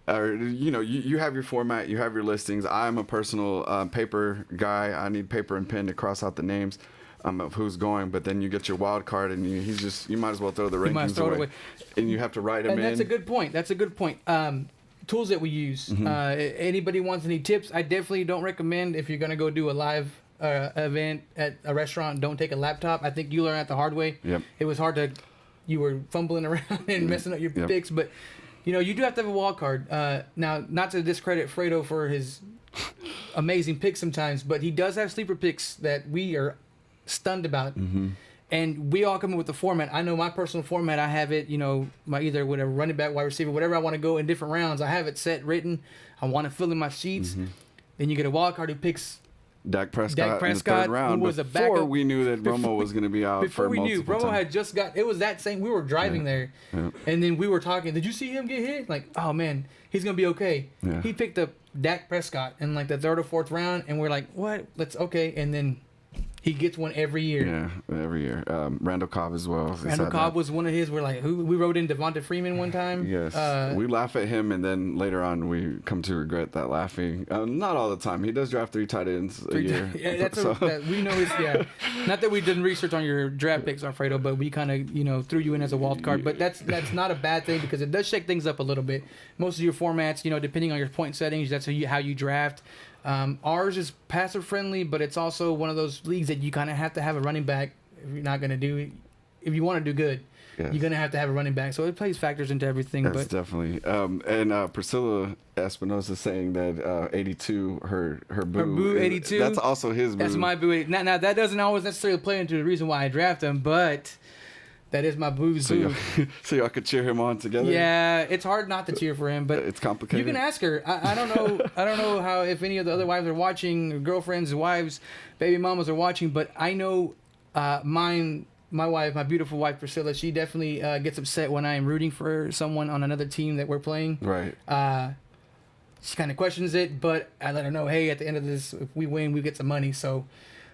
Or you have your format, you have your listings. I'm a personal paper guy. I need paper and pen to cross out the names of who's going. But then you get your wild card, and you might as well throw the rankings away. And you have to write them in.
That's a good point. Tools that we use. Anybody wants any tips? I definitely don't recommend, if you're gonna go do a live event at a restaurant, don't take a laptop. I think you learn that the hard way.
Yep.
It was hard you were fumbling around and messing up your picks, but. You do have to have a wild card. Now, not to discredit Fredo for his amazing picks sometimes, but he does have sleeper picks that we are stunned about. And we all come up with the format. I know my personal format. I have it, either with a running back, wide receiver, whatever I want to go in different rounds. I have it set, written. I want to fill in my sheets. Then you get a wild card who picks
Dak Prescott in the third round,
who was
before we knew that Romo was going to be out.
Before we knew, Romo
times.
had just got. It was that same. We were driving there, and then we were talking. Did you see him get hit? Like, oh man, he's gonna be okay.
Yeah.
He picked up Dak Prescott in like the third or fourth round, and we're like, what? Let's okay, and then. He gets one every year.
Yeah, every year. Randall Cobb as well.
Randall Cobb was one of his. We're like, we wrote in Devonta Freeman one time.
Yes. We laugh at him, and then later on we come to regret that laughing. Not all the time. He does draft 3 tight ends a year.
Yeah, that's that we know. Not that we didn't research on your draft picks, Alfredo, but we kind of threw you in as a wild card. But that's not a bad thing because it does shake things up a little bit. Most of your formats, depending on your point settings, that's how you draft. Ours is passer friendly, but it's also one of those leagues that you kind of have to have a running back if you're not going to do. If you want to do good, you're going to have a running back. So it plays factors into everything.
That's definitely. And Priscilla Espinosa saying that 82, her boo
82.
That's also his boo.
That's my boo. Now that doesn't always necessarily play into the reason why I draft him, but. That is my boo's boo.
So y'all could cheer him on together.
Yeah, it's hard not to cheer for him, but
it's complicated.
You can ask her. I don't know. I don't know how if any of the other wives are watching, or girlfriends, wives, baby mamas are watching, but I know my wife, my beautiful wife Priscilla, she definitely gets upset when I am rooting for someone on another team that we're playing.
Right.
She kind of questions it, but I let her know, hey, at the end of this, if we win, we get some money. So,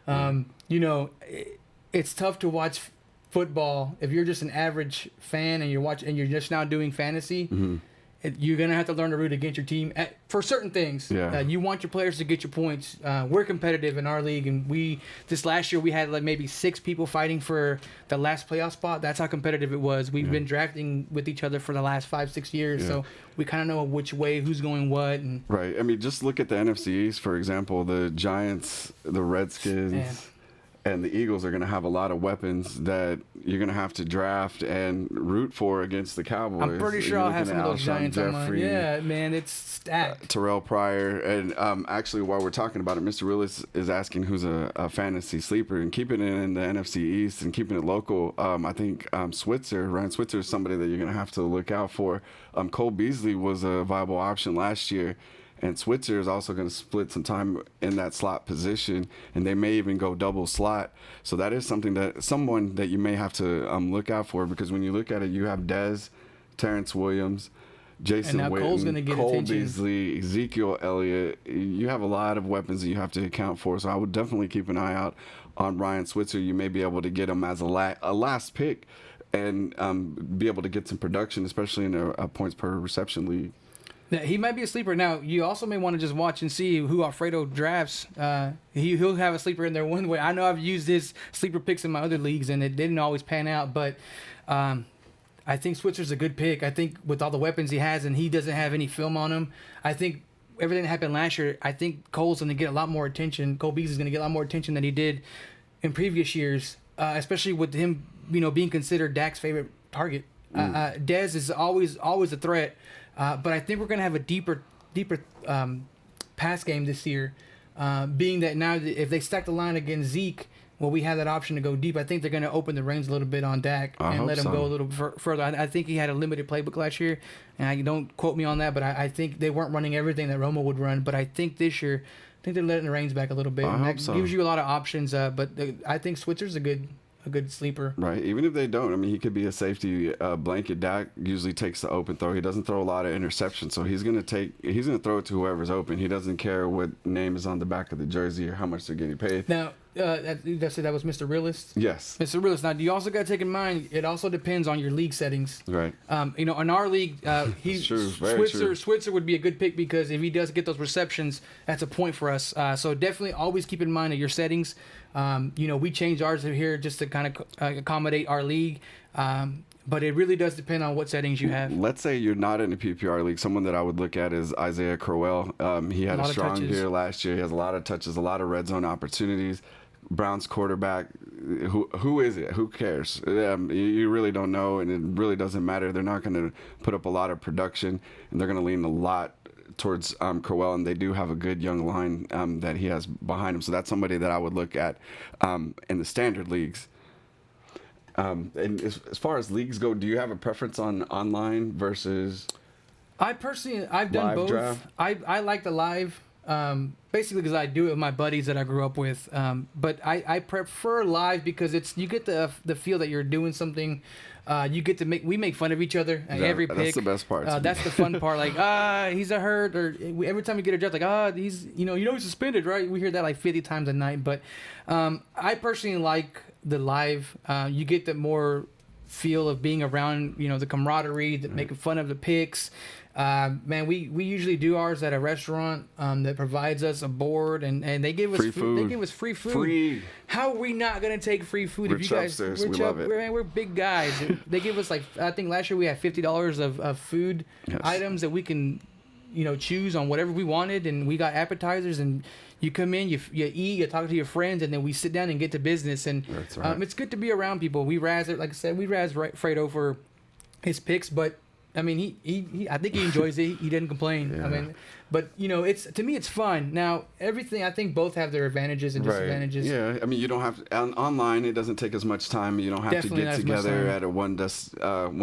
it's tough to watch football if you're just an average fan and you're just now doing fantasy. You're gonna have to learn to root against your team for certain things. You want your players to get your points. We're competitive in our league, and this last year we had like maybe 6 people fighting for the last playoff spot. That's how competitive it was. We've been drafting with each other for the last 5-6 years, so we kind of know which way, who's going what. And
right. I mean, just look at the NFC East, for example. The Giants, the Redskins. And the Eagles are going to have a lot of weapons that you're going to have to draft and root for against the Cowboys.
I'm pretty sure I'll have some of those Giants on mine. Yeah, man, it's stacked.
Terrell Pryor. And actually, while we're talking about it, Mr. Willis is asking who's a fantasy sleeper. And keeping it in the NFC East and keeping it local, I think Ryan Switzer is somebody that you're going to have to look out for. Cole Beasley was a viable option last year. And Switzer is also going to split some time in that slot position, and they may even go double slot. So that is someone that you may have to look out for, because when you look at it, you have Dez, Terrence Williams, Jason Witten, Cole Beasley, Ezekiel Elliott. You have a lot of weapons that you have to account for. So I would definitely keep an eye out on Ryan Switzer. You may be able to get him as a last pick and be able to get some production, especially in a points per reception league.
He might be a sleeper. Now, you also may want to just watch and see who Alfredo drafts. He'll have a sleeper in there one way. I know I've used his sleeper picks in my other leagues, and it didn't always pan out. But I think Switzer's a good pick. I think with all the weapons he has, and he doesn't have any film on him, I think everything that happened last year, I think Cole's going to get a lot more attention. Cole Beasley's going to get a lot more attention than he did in previous years, especially with him being considered Dak's favorite target. Dez is always a threat. But I think we're going to have a deeper pass game this year, being that now if they stack the line against Zeke, we have that option to go deep. I think they're going to open the reins a little bit on Dak and let him go a little further. I think he had a limited playbook last year, and don't quote me on that, but I think they weren't running everything that Romo would run. But I think this year, they're letting the reins back a little bit. And that gives you a lot of options, but I think Switzer's a good sleeper.
Right. Even if they don't, I mean, he could be a safety blanket. Dak usually takes the open throw. He doesn't throw a lot of interceptions, so he's going to throw it to whoever's open. He doesn't care what name is on the back of the jersey or how much they're getting paid.
Now, that was Mr. Realist?
Yes.
Mr. Realist. Now, you also got to take in mind, it also depends on your league settings.
Right.
In our league, Switzer would be a good pick because if he does get those receptions, that's a point for us. So definitely always keep in mind your settings. We change ours here just to kind of accommodate our league. But it really does depend on what settings you have.
Let's say you're not in a PPR league. Someone that I would look at is Isaiah Crowell. He had a strong year last year. He has a lot of touches, a lot of red zone opportunities. Browns quarterback, who is it? Who cares? You really don't know, and it really doesn't matter. They're not going to put up a lot of production, and they're going to lean a lot towards Crowell, and they do have a good young line that he has behind him. So that's somebody that I would look at in the standard leagues. And as far as leagues go, do you have a preference on online versus?
I've done both.
Draft?
I like the live basically because I do it with my buddies that I grew up with. But I prefer live because you get the feel that you're doing something. You get to we make fun of each other at every pick.
That's the best part.
That's the fun part. Like, he's a hurt, or every time we get a draft, like, he's he's suspended, right? We hear that like 50 times a night. But I personally like the live. You get the more feel of being around, the camaraderie, making fun of the picks. Man, we usually do ours at a restaurant that provides us a board, and they give us
free food.
They give us free food.
Free.
How are we not gonna take free food?
We're
if you guys,
we love it.
Man, we're big guys. They give us I think last year we had $50 of food items that we can, choose on whatever we wanted, and we got appetizers, and you come in, you eat, you talk to your friends, and then we sit down and get to business. And
that's right.
It's good to be around people. We razz it, like I said, Fredo for his picks, but I mean, he I think he enjoys it. He didn't complain.
Yeah.
I mean, but to me it's fun. Now everything, I think both have their advantages and disadvantages.
Yeah, I mean, you don't have online. It doesn't take as much time. You don't have
Definitely
to get together at one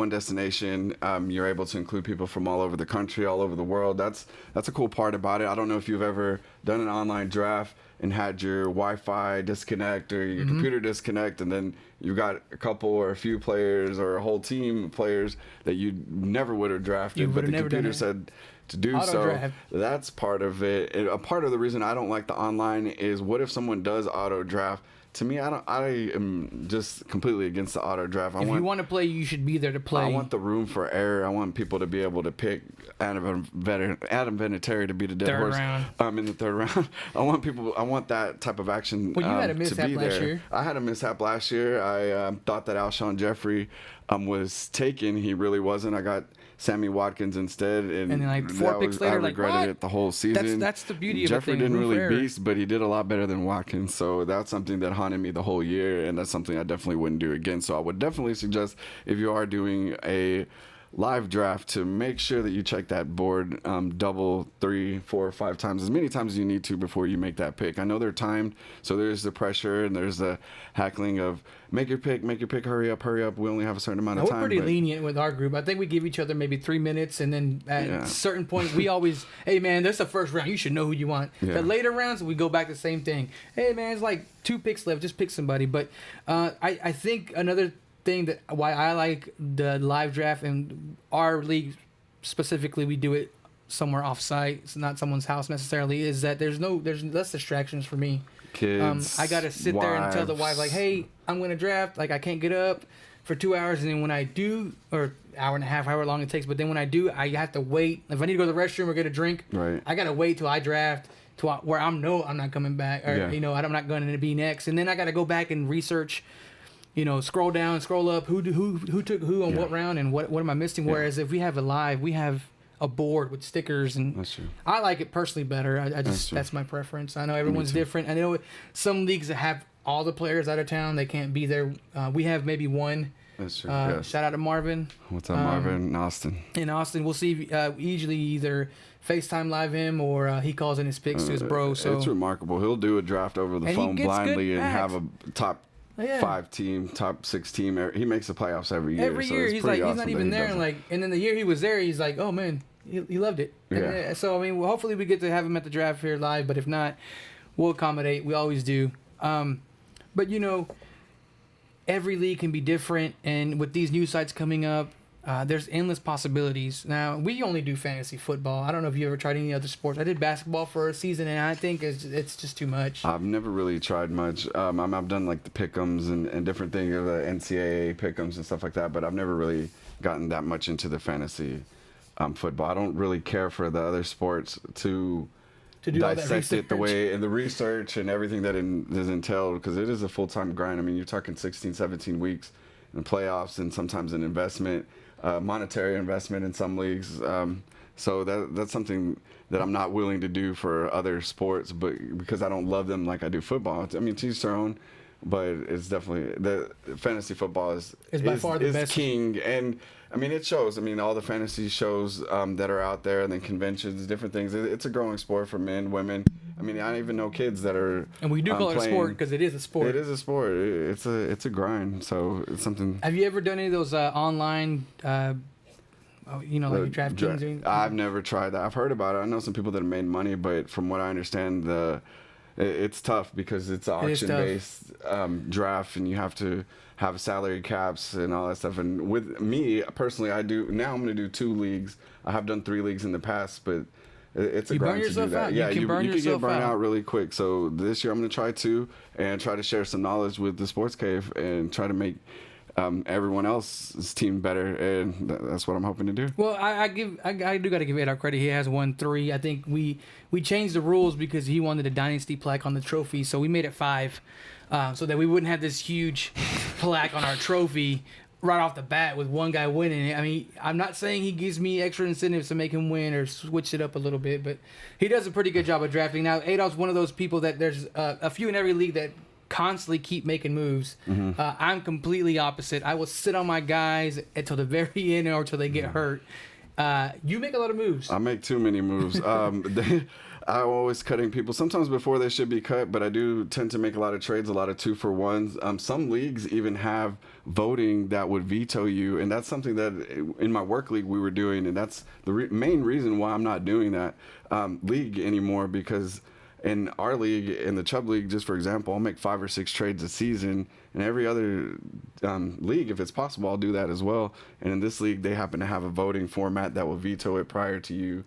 destination. You're able to include people from all over the country, all over the world. That's a cool part about it. I don't know if you've ever done an online draft and had your Wi-Fi disconnect or your computer disconnect, and then you got a couple or a few players or a whole team of players that you never would have drafted, but the computer said to do so. That's part of it. A part of the reason I don't like the online is, what if someone does auto draft? To me, I am just completely against the auto draft.
If you want to play, you should be there to play.
I want the room for error. I want people to be able to pick Adam Vinatieri to be the dead horse. In the third round. I want that type of action.
Well, you had a mishap last year.
I had a mishap last year. I thought that Alshon Jeffrey was taken. He really wasn't. I got Sammy Watkins instead, and then like 4 picks later, I regretted it the whole season.
That's the beauty of
Jeffrey
it. Jeffrey
didn't really beast, but he did a lot better than Watkins. So that's something that haunted me the whole year, and that's something I definitely wouldn't do again. So I would definitely suggest, if you are doing a live draft, to make sure that you check that board double, 3, 4, 5 times, as many times as you need to before you make that pick. I know they're timed, so there's the pressure and there's the hackling of make your pick, hurry up. We only have a certain amount of time.
We're pretty lenient with our group. I think we give each other maybe 3 minutes, and then at a certain point, we always, hey man, this is the first round. You should know who you want. Yeah. The later rounds, we go back to the same thing. Hey man, it's like 2 picks left. Just pick somebody. But I think another thing that why I like the live draft, and our league specifically, we do it somewhere off site. It's not someone's house necessarily. Is that there's less distractions for me.
Kids,
I gotta sit there and tell the wife, like, hey, I'm gonna draft. Like, I can't get up for 2 hours, and then when I do, or hour and a half, however long it takes, but then when I do, I have to wait. If I need to go to the restroom or get a drink, I gotta wait till I draft, to where I'm not coming back, or I'm not going to be next, and then I gotta go back and research. Scroll down, scroll up, who took who on what round, and what am I missing? Whereas if we have a live, we have a board with stickers, and
that's true.
I like it personally better. That's my preference. I know everyone's different. I know some leagues that have all the players out of town, they can't be there. We have maybe one.
That's true.
Shout out to Marvin.
What's up, Marvin? In Austin.
We'll see. Usually either FaceTime live him, or he calls in his picks to his bro. So
it's remarkable. He'll do a draft over the phone blindly and have a top 5 team, top 6 team. He makes the playoffs every year.
Every year, he's like, he's not even there, and then the year he was there, he's like, oh man, he loved it. And, so I mean, hopefully we get to have him at the draft here live, but if not, we'll accommodate. We always do. But every league can be different, and with these new sites coming up, there's endless possibilities. Now, we only do fantasy football. I don't know if you ever tried any other sports. I did basketball for a season, and I think it's just too much.
I've never really tried much. I've done like the pick'ems and different things, the NCAA pick'ems and stuff like that, but I've never really gotten that much into the fantasy football. I don't really care for the other sports to dissect it the way, and the research and everything that is entailed, because it is a full-time grind. I mean, you're talking 16, 17 weeks in playoffs, and sometimes an investment. Monetary investment in some leagues, so that's something that I'm not willing to do for other sports, but because I don't love them like I do football. I mean, to each their own, but it's definitely the fantasy football is by far the best king, and I mean it shows. I mean, all the fantasy shows that are out there, and then conventions, different things. It's a growing sport for men, women. I mean, I don't even know kids that are. And we do call it a sport because it is a sport. It is a sport. It's a grind. So it's something.
Have you ever done any of those online like DraftKings?
I've never tried that. I've heard about it. I know some people that have made money, but from what I understand, it's tough because it's an auction-based draft, and you have to have salary caps and all that stuff. And with me personally, I'm going to do 2 leagues. I have done 3 leagues in the past, but it's a grind to do that. Yeah, you can get burned out really quick. So this year I'm going to try 2 and try to share some knowledge with the Sports Cave and try to make everyone else's team better, and that's what I'm hoping to do.
Well, I do got to give Ed our credit. He has won 3. I think we changed the rules because he wanted a dynasty plaque on the trophy, so we made it 5, so that we wouldn't have this huge plaque on our trophy right off the bat with one guy winning. I mean, I'm not saying he gives me extra incentives to make him win or switch it up a little bit, but he does a pretty good job of drafting. Now, Adolph's one of those people that there's a few in every league that constantly keep making moves. I'm completely opposite. I will sit on my guys until the very end or until they get hurt. You make a lot of moves.
I make too many moves. I'm always cutting people, sometimes before they should be cut, but I do tend to make a lot of trades, a lot of 2-for-1s. Some leagues even have voting that would veto you, and that's something that in my work league we were doing, and that's the main reason why I'm not doing that league anymore, because in our league, in the Chubb League, just for example, I'll make 5 or 6 trades a season. In every other league, if it's possible, I'll do that as well. And in this league, they happen to have a voting format that will veto it prior to you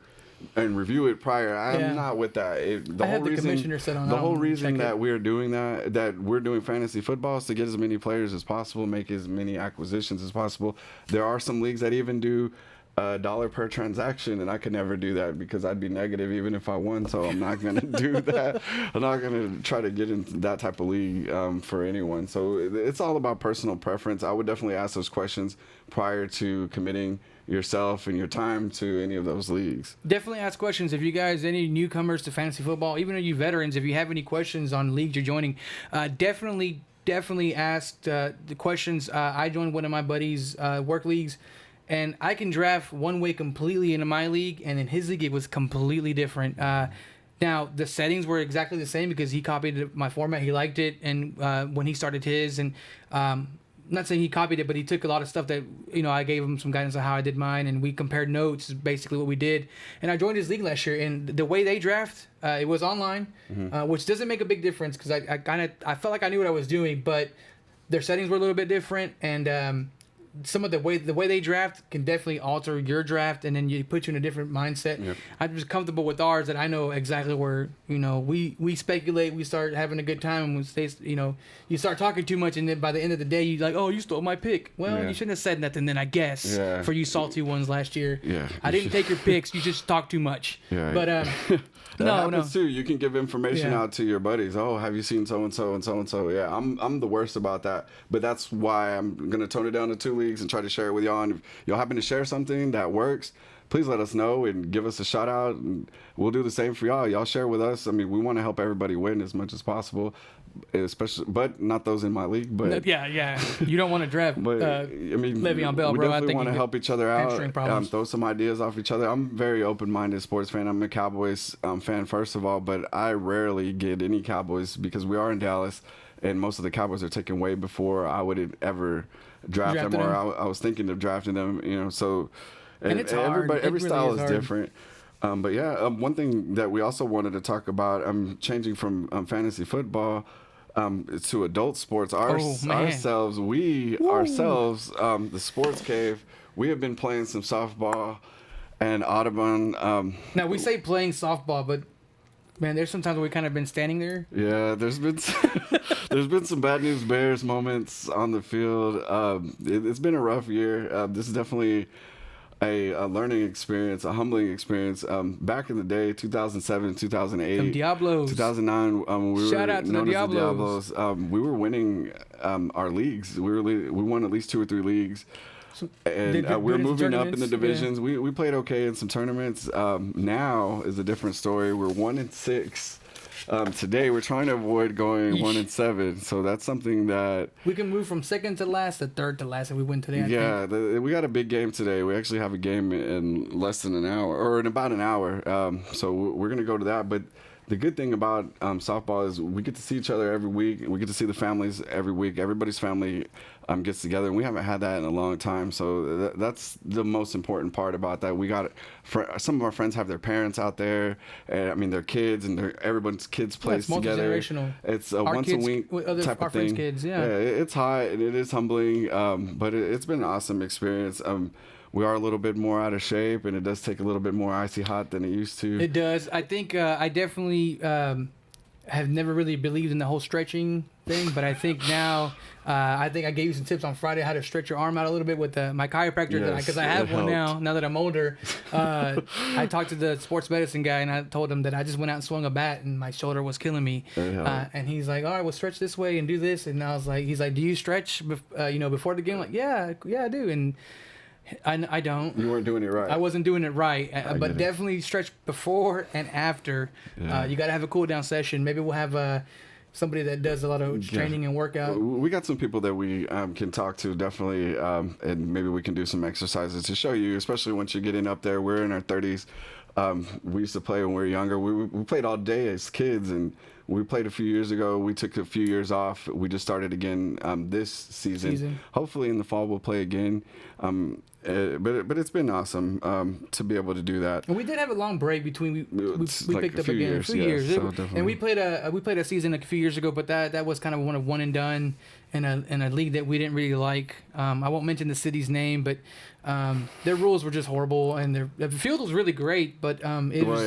and review it prior. I'm not with that. The whole reason that we're doing that we're doing fantasy football is to get as many players as possible, make as many acquisitions as possible. There are some leagues that even do $1 per transaction, and I could never do that because I'd be negative even if I won, so I'm not going to do that. I'm not going to try to get into that type of league for anyone. So it's all about personal preference. I would definitely ask those questions prior to committing yourself and your time to any of those leagues.
Definitely ask questions. If you guys, any newcomers to fantasy football, even you veterans, if you have any questions on leagues you're joining, definitely ask the questions. I joined one of my buddies' work leagues, and I can draft one way completely into my league, and in his league it was completely different. Now, the settings were exactly the same because he copied my format. He liked it, and when he started his, and I'm not saying he copied it, but he took a lot of stuff that, I gave him some guidance on how I did mine, and we compared notes, is basically what we did. And I joined his league last year, and the way they draft, it was online, which doesn't make a big difference because I felt like I knew what I was doing, but their settings were a little bit different, and some of the way they draft can definitely alter your draft, and then you put you in a different mindset. Yep. I'm just comfortable with ours that I know exactly where we speculate, we start having a good time, and we stay, you start talking too much, and then by the end of the day you're like, oh, you stole my pick. Well, you shouldn't have said nothing then, I guess. For you salty ones last year. I didn't take your picks. You just talked too much. But
that happens too. You can give information out to your buddies. Oh, have you seen so and so and so and so? Yeah, I'm the worst about that. But that's why I'm gonna tone it down to 2 leagues and try to share it with y'all. And if y'all happen to share something that works, please let us know and give us a shout out, and we'll do the same for y'all. Y'all share with us. I mean, we want to help everybody win as much as possible, especially, but not those in my league. But
you don't want to draft.
But I mean,
Le'Veon Bell,
we
bro.
definitely want to help each other out, throw some ideas off each other. I'm a very open-minded sports fan. I'm a Cowboys fan first of all, but I rarely get any Cowboys because we are in Dallas, and most of the Cowboys are taken way before I would ever draft them, or I was thinking of drafting them. So.
And it's hard.
Every style is different. But one thing that we also wanted to talk about, changing from fantasy football to adult sports. Ourselves, the Sports Cave, we have been playing some softball and Audubon.
Now, we say playing softball, but man, there's sometimes where we kind of been standing there.
Yeah, there's been some bad news Bears moments on the field. It's been a rough year. This is definitely a learning experience, a humbling experience. Back in the day, 2007, 2008,
Them Diablos,
2009, we
Shout
were
out to
known
the
as the Diablos. We were winning our leagues. We won at least 2 or 3 leagues. And we're moving up in the divisions. Yeah. We played okay in some tournaments. Now is a different story. We're 1-6. Today we're trying to avoid going 1-7, so that's something that
we can move from second to last to third to last if we win today.
We got a big game today. We actually have a game in less than an hour, or in about an hour. So we're gonna go to that. But the good thing about softball is we get to see each other every week. We get to see the families every week. Everybody's family gets together, and we haven't had that in a long time. So that's the most important part about that. We got some of our friends have their parents out there, and I mean their kids, and everyone's kids plays together. It's a once a week type of thing.
Kids,
it's hot and it is humbling, but it's been an awesome experience. We are a little bit more out of shape, and it does take a little bit more icy hot than it used to.
It does. I think I definitely have never really believed in the whole stretching thing, but I think now, I think I gave you some tips on Friday how to stretch your arm out a little bit with my chiropractor, because I have one now that I'm older. I talked to the sports medicine guy, and I told him that I just went out and swung a bat, and my shoulder was killing me. And he's like, all right, well, stretch this way and do this. And I was like, he's like, do you stretch before the game? I'm like, yeah, I do. And I don't.
You weren't doing it right.
I wasn't doing it right, but definitely stretch before and after. You got to have a cool down session. Maybe we'll have somebody that does a lot of training and workout.
We got some people that we can talk to, definitely, and maybe we can do some exercises to show you, especially once you're getting up there. We're in our 30s. We used to play when we were younger. We played all day as kids, and we played a few years ago. We took a few years off. We just started again this season. Hopefully in the fall we'll play again. But it's been awesome to be able to do that.
And we did have a long break between we picked up again a few years. And we played a season a few years ago, but that was kind of one and done in a league that we didn't really like. I won't mention the city's name, but their rules were just horrible, and the field was really great, but it was.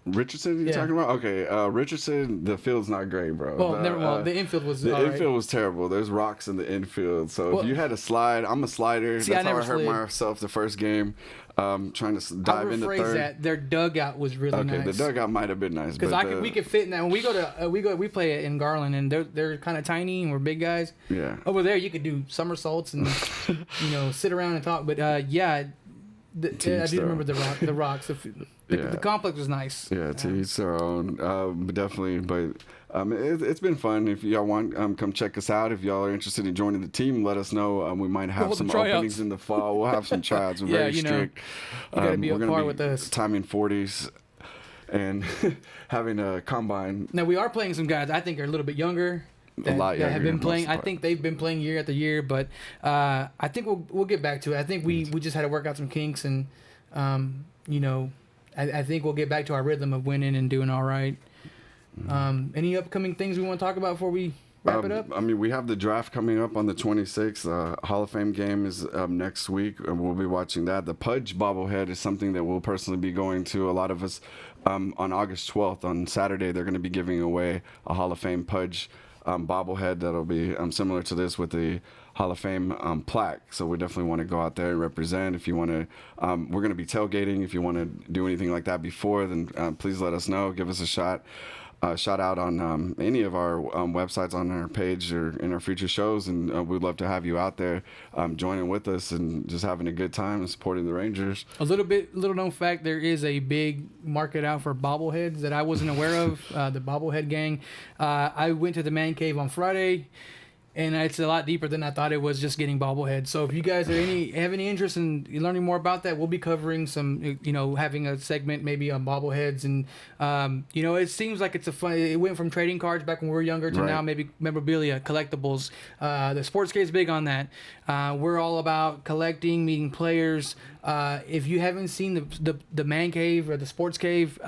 Richardson you're talking about? Okay, Richardson, the field's not great, bro.
Well, the infield was.
The infield was terrible. There's rocks in the infield, so if you had to slide, I'm a slider. That's how I hurt myself the first game. Trying to dive into third.
That their dugout was really nice.
Okay, the dugout might have been nice,
because we could fit in that. When we play it in Garland, and they're kind of tiny, and we're big guys.
Yeah.
Over there, you could do somersaults and sit around and talk. But I do remember the rocks. The complex was nice.
Yeah, to each their own. Definitely, but it's been fun. If y'all want, come check us out. If y'all are interested in joining the team, let us know. We might have some openings in the fall. We'll have some tryouts. We're very strict.
You got to be on par with us.
Timing 40s and having a combine.
Now, we are playing some guys I think are a little bit younger. That have been playing. I think they've been playing year after year, but I think we'll get back to it. I think we just had to work out some kinks, and I think we'll get back to our rhythm of winning and doing all right. Any upcoming things we want to talk about before we wrap it up?
I mean, we have the draft coming up on the 26th. Hall of Fame game is next week, and we'll be watching that. The Pudge bobblehead is something that we'll personally be going to. A lot of us on August 12th, on Saturday, they're going to be giving away a Hall of Fame Pudge bobblehead that'll be similar to this with the Hall of Fame plaque. So we definitely want to go out there and represent. If you want to, we're going to be tailgating. If you want to do anything like that before, then please let us know. Give us a shout out on any of our websites on our page or in our future shows, and we'd love to have you out there joining with us and just having a good time and supporting the Rangers.
Little known fact, there is a big market out for bobbleheads that I wasn't aware of. The bobblehead gang. I went to the man cave on Friday, and it's a lot deeper than I thought it was, just getting bobbleheads. So if you guys have any interest in learning more about that, we'll be covering some, having a segment maybe on bobbleheads. And, it seems like it's it went from trading cards back when we were younger to now maybe memorabilia, collectibles. The DaSportzCave is big on that. We're all about collecting, meeting players. If you haven't seen the man cave or the DaSportzCave,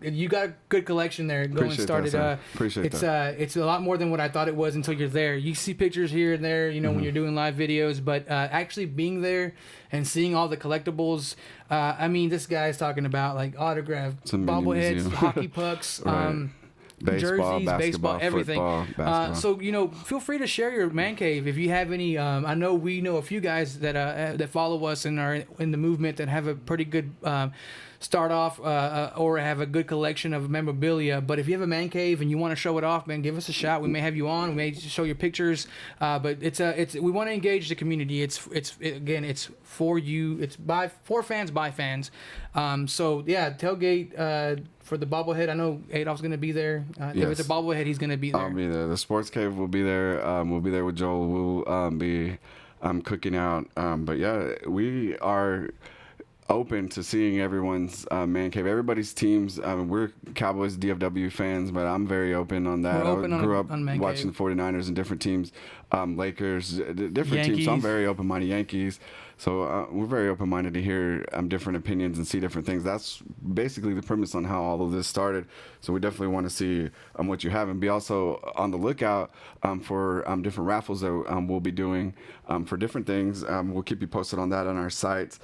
you got a good collection there. Go and start it.
Appreciate that.
It's a lot more than what I thought it was until you're there. You see pictures here and there, when you're doing live videos, but actually being there and seeing all the collectibles. This guy's talking about like autographed bobbleheads, hockey pucks,
baseball,
jerseys, baseball, everything.
Football,
so feel free to share your man cave if you have any. I know we know a few guys that follow us and are in the movement that have a pretty good start off or have a good collection of memorabilia. But if you have a man cave and you want to show it off, man, give us a shot. We may have you on. We may show your pictures. But we want to engage the community. It's for you. It's for fans by fans. Tailgate for the bobblehead. I know Adolph's going to be there. If it's a bobblehead, he's going to be there.
I'll be there. The DaSportzCave will be there. We'll be there with Joel. We'll be cooking out. But yeah, we are open to seeing everyone's man cave, everybody's teams. We're Cowboys, DFW fans, but I'm very open on that.
We're open
I grew up
on man
watching
cave.
the 49ers and different teams, Lakers, different
Yankees.
teams. So I'm very open-minded. Yankees. So we're very open-minded to hear different opinions and see different things. That's basically the premise on how all of this started. So we definitely want to see what you have, and be also on the lookout for different raffles that we'll be doing for different things. We'll keep you posted on that on our sites.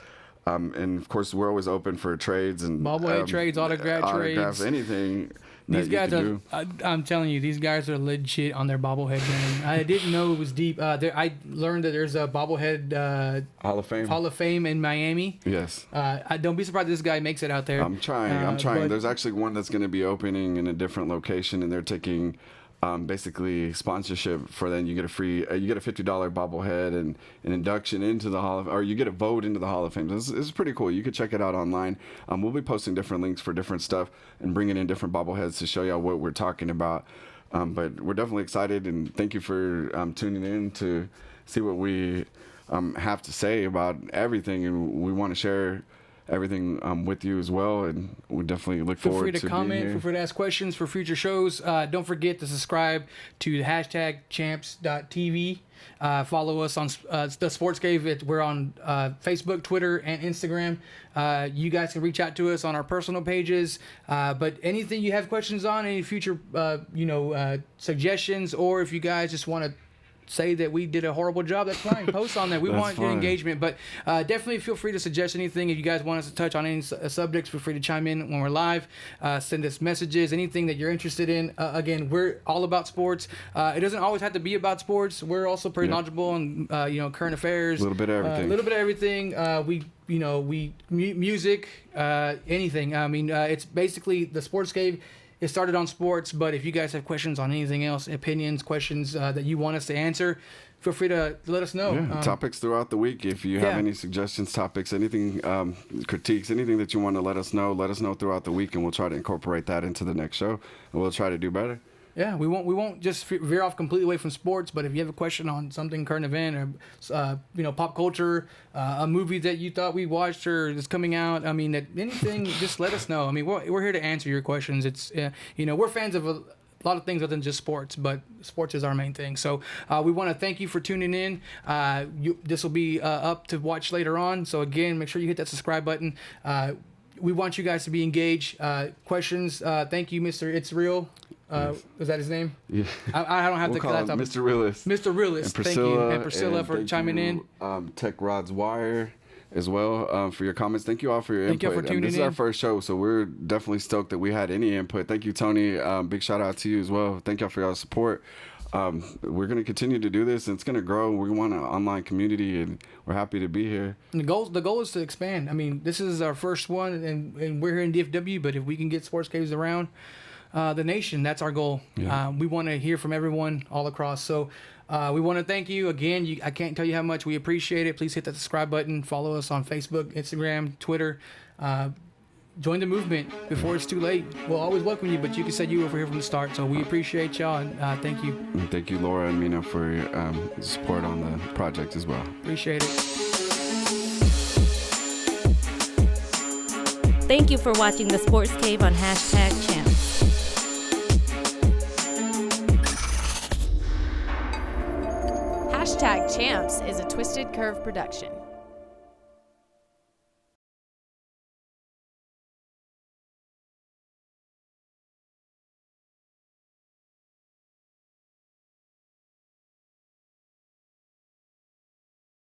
And of course, we're always open for trades and
bobblehead trades, autograph trades,
anything.
These guys are. I'm telling you, these guys are legit on their bobblehead game. I didn't know it was deep. I learned that there's a bobblehead
Hall of Fame
in Miami.
Yes.
I don't be surprised if this guy makes it out there.
I'm trying. There's actually one that's going to be opening in a different location, and they're taking basically sponsorship for then. You get a free, you get a $50 bobblehead and an induction into the or you get a vote into the Hall of Fame. It's pretty cool. You could check it out online. We'll be posting different links for different stuff and bringing in different bobbleheads to show y'all what we're talking about. But we're definitely excited, and thank you for tuning in to see what we have to say about everything, and we want to share everything with you as well, and we definitely look forward to
Feel free to comment, feel free to ask questions for future shows. Don't forget to subscribe to the #champs.tv. Follow us on the Sports Cave. We're on Facebook, Twitter, and Instagram. You guys can reach out to us on our personal pages. But anything you have questions on, any future suggestions, or if you guys just want to say that we did a horrible job, that's fine. Post on there. We want your engagement, but definitely feel free to suggest anything. If you guys want us to touch on any subjects, feel free to chime in when we're live. Send us messages, anything that you're interested in. Again, we're all about sports. It doesn't always have to be about sports. We're also pretty knowledgeable on current affairs.
A little bit of everything.
Music, anything. I mean, it's basically the Sports Cave. It started on sports, but if you guys have questions on anything else, opinions, questions that you want us to answer, feel free to let us know.
Yeah, topics throughout the week. If you have any suggestions, topics, anything, critiques, anything that you want to let us know throughout the week, and we'll try to incorporate that into the next show, and we'll try to do better.
Yeah, we won't just veer off completely away from sports, but if you have a question on something current event or pop culture, a movie that you thought we watched or is coming out, I mean, anything, just let us know. I mean, we're here to answer your questions. It's we're fans of a lot of things other than just sports, but sports is our main thing. So we want to thank you for tuning in. This will be up to watch later on. So again, make sure you hit that subscribe button. We want you guys to be engaged. Questions. Thank you, Mr. It's Real. Is that his name?
Yeah.
I don't have
we'll call him Mr. Realist.
Mr. Realist.
And
thank you. And Priscilla for chiming in.
Tech Rod's Wire as well for your comments. Thank you all for your input.
Thank you for tuning in.
This is our first show, so we're definitely stoked that we had any input. Thank you, Tony. Big shout out to you as well. Thank y'all for y'all's support. We're going to continue to do this, and it's going to grow. We want an online community, and we're happy to be here.
And the goal is to expand. I mean, this is our first one, and we're here in DFW, but if we can get Sports Caves around the nation, that's our goal. Yeah. We want to hear from everyone all across. So we want to thank you again. I can't tell you how much we appreciate it. Please hit that subscribe button. Follow us on Facebook, Instagram, Twitter. Join the movement before it's too late. We'll always welcome you, but you can say you over here from the start. So we appreciate y'all, and thank you.
And thank you, Laura and Mina, for your support on the project as well.
Appreciate it.
Thank you for watching the Sports Cave on #champs.
#Champs is a Twisted Curve production.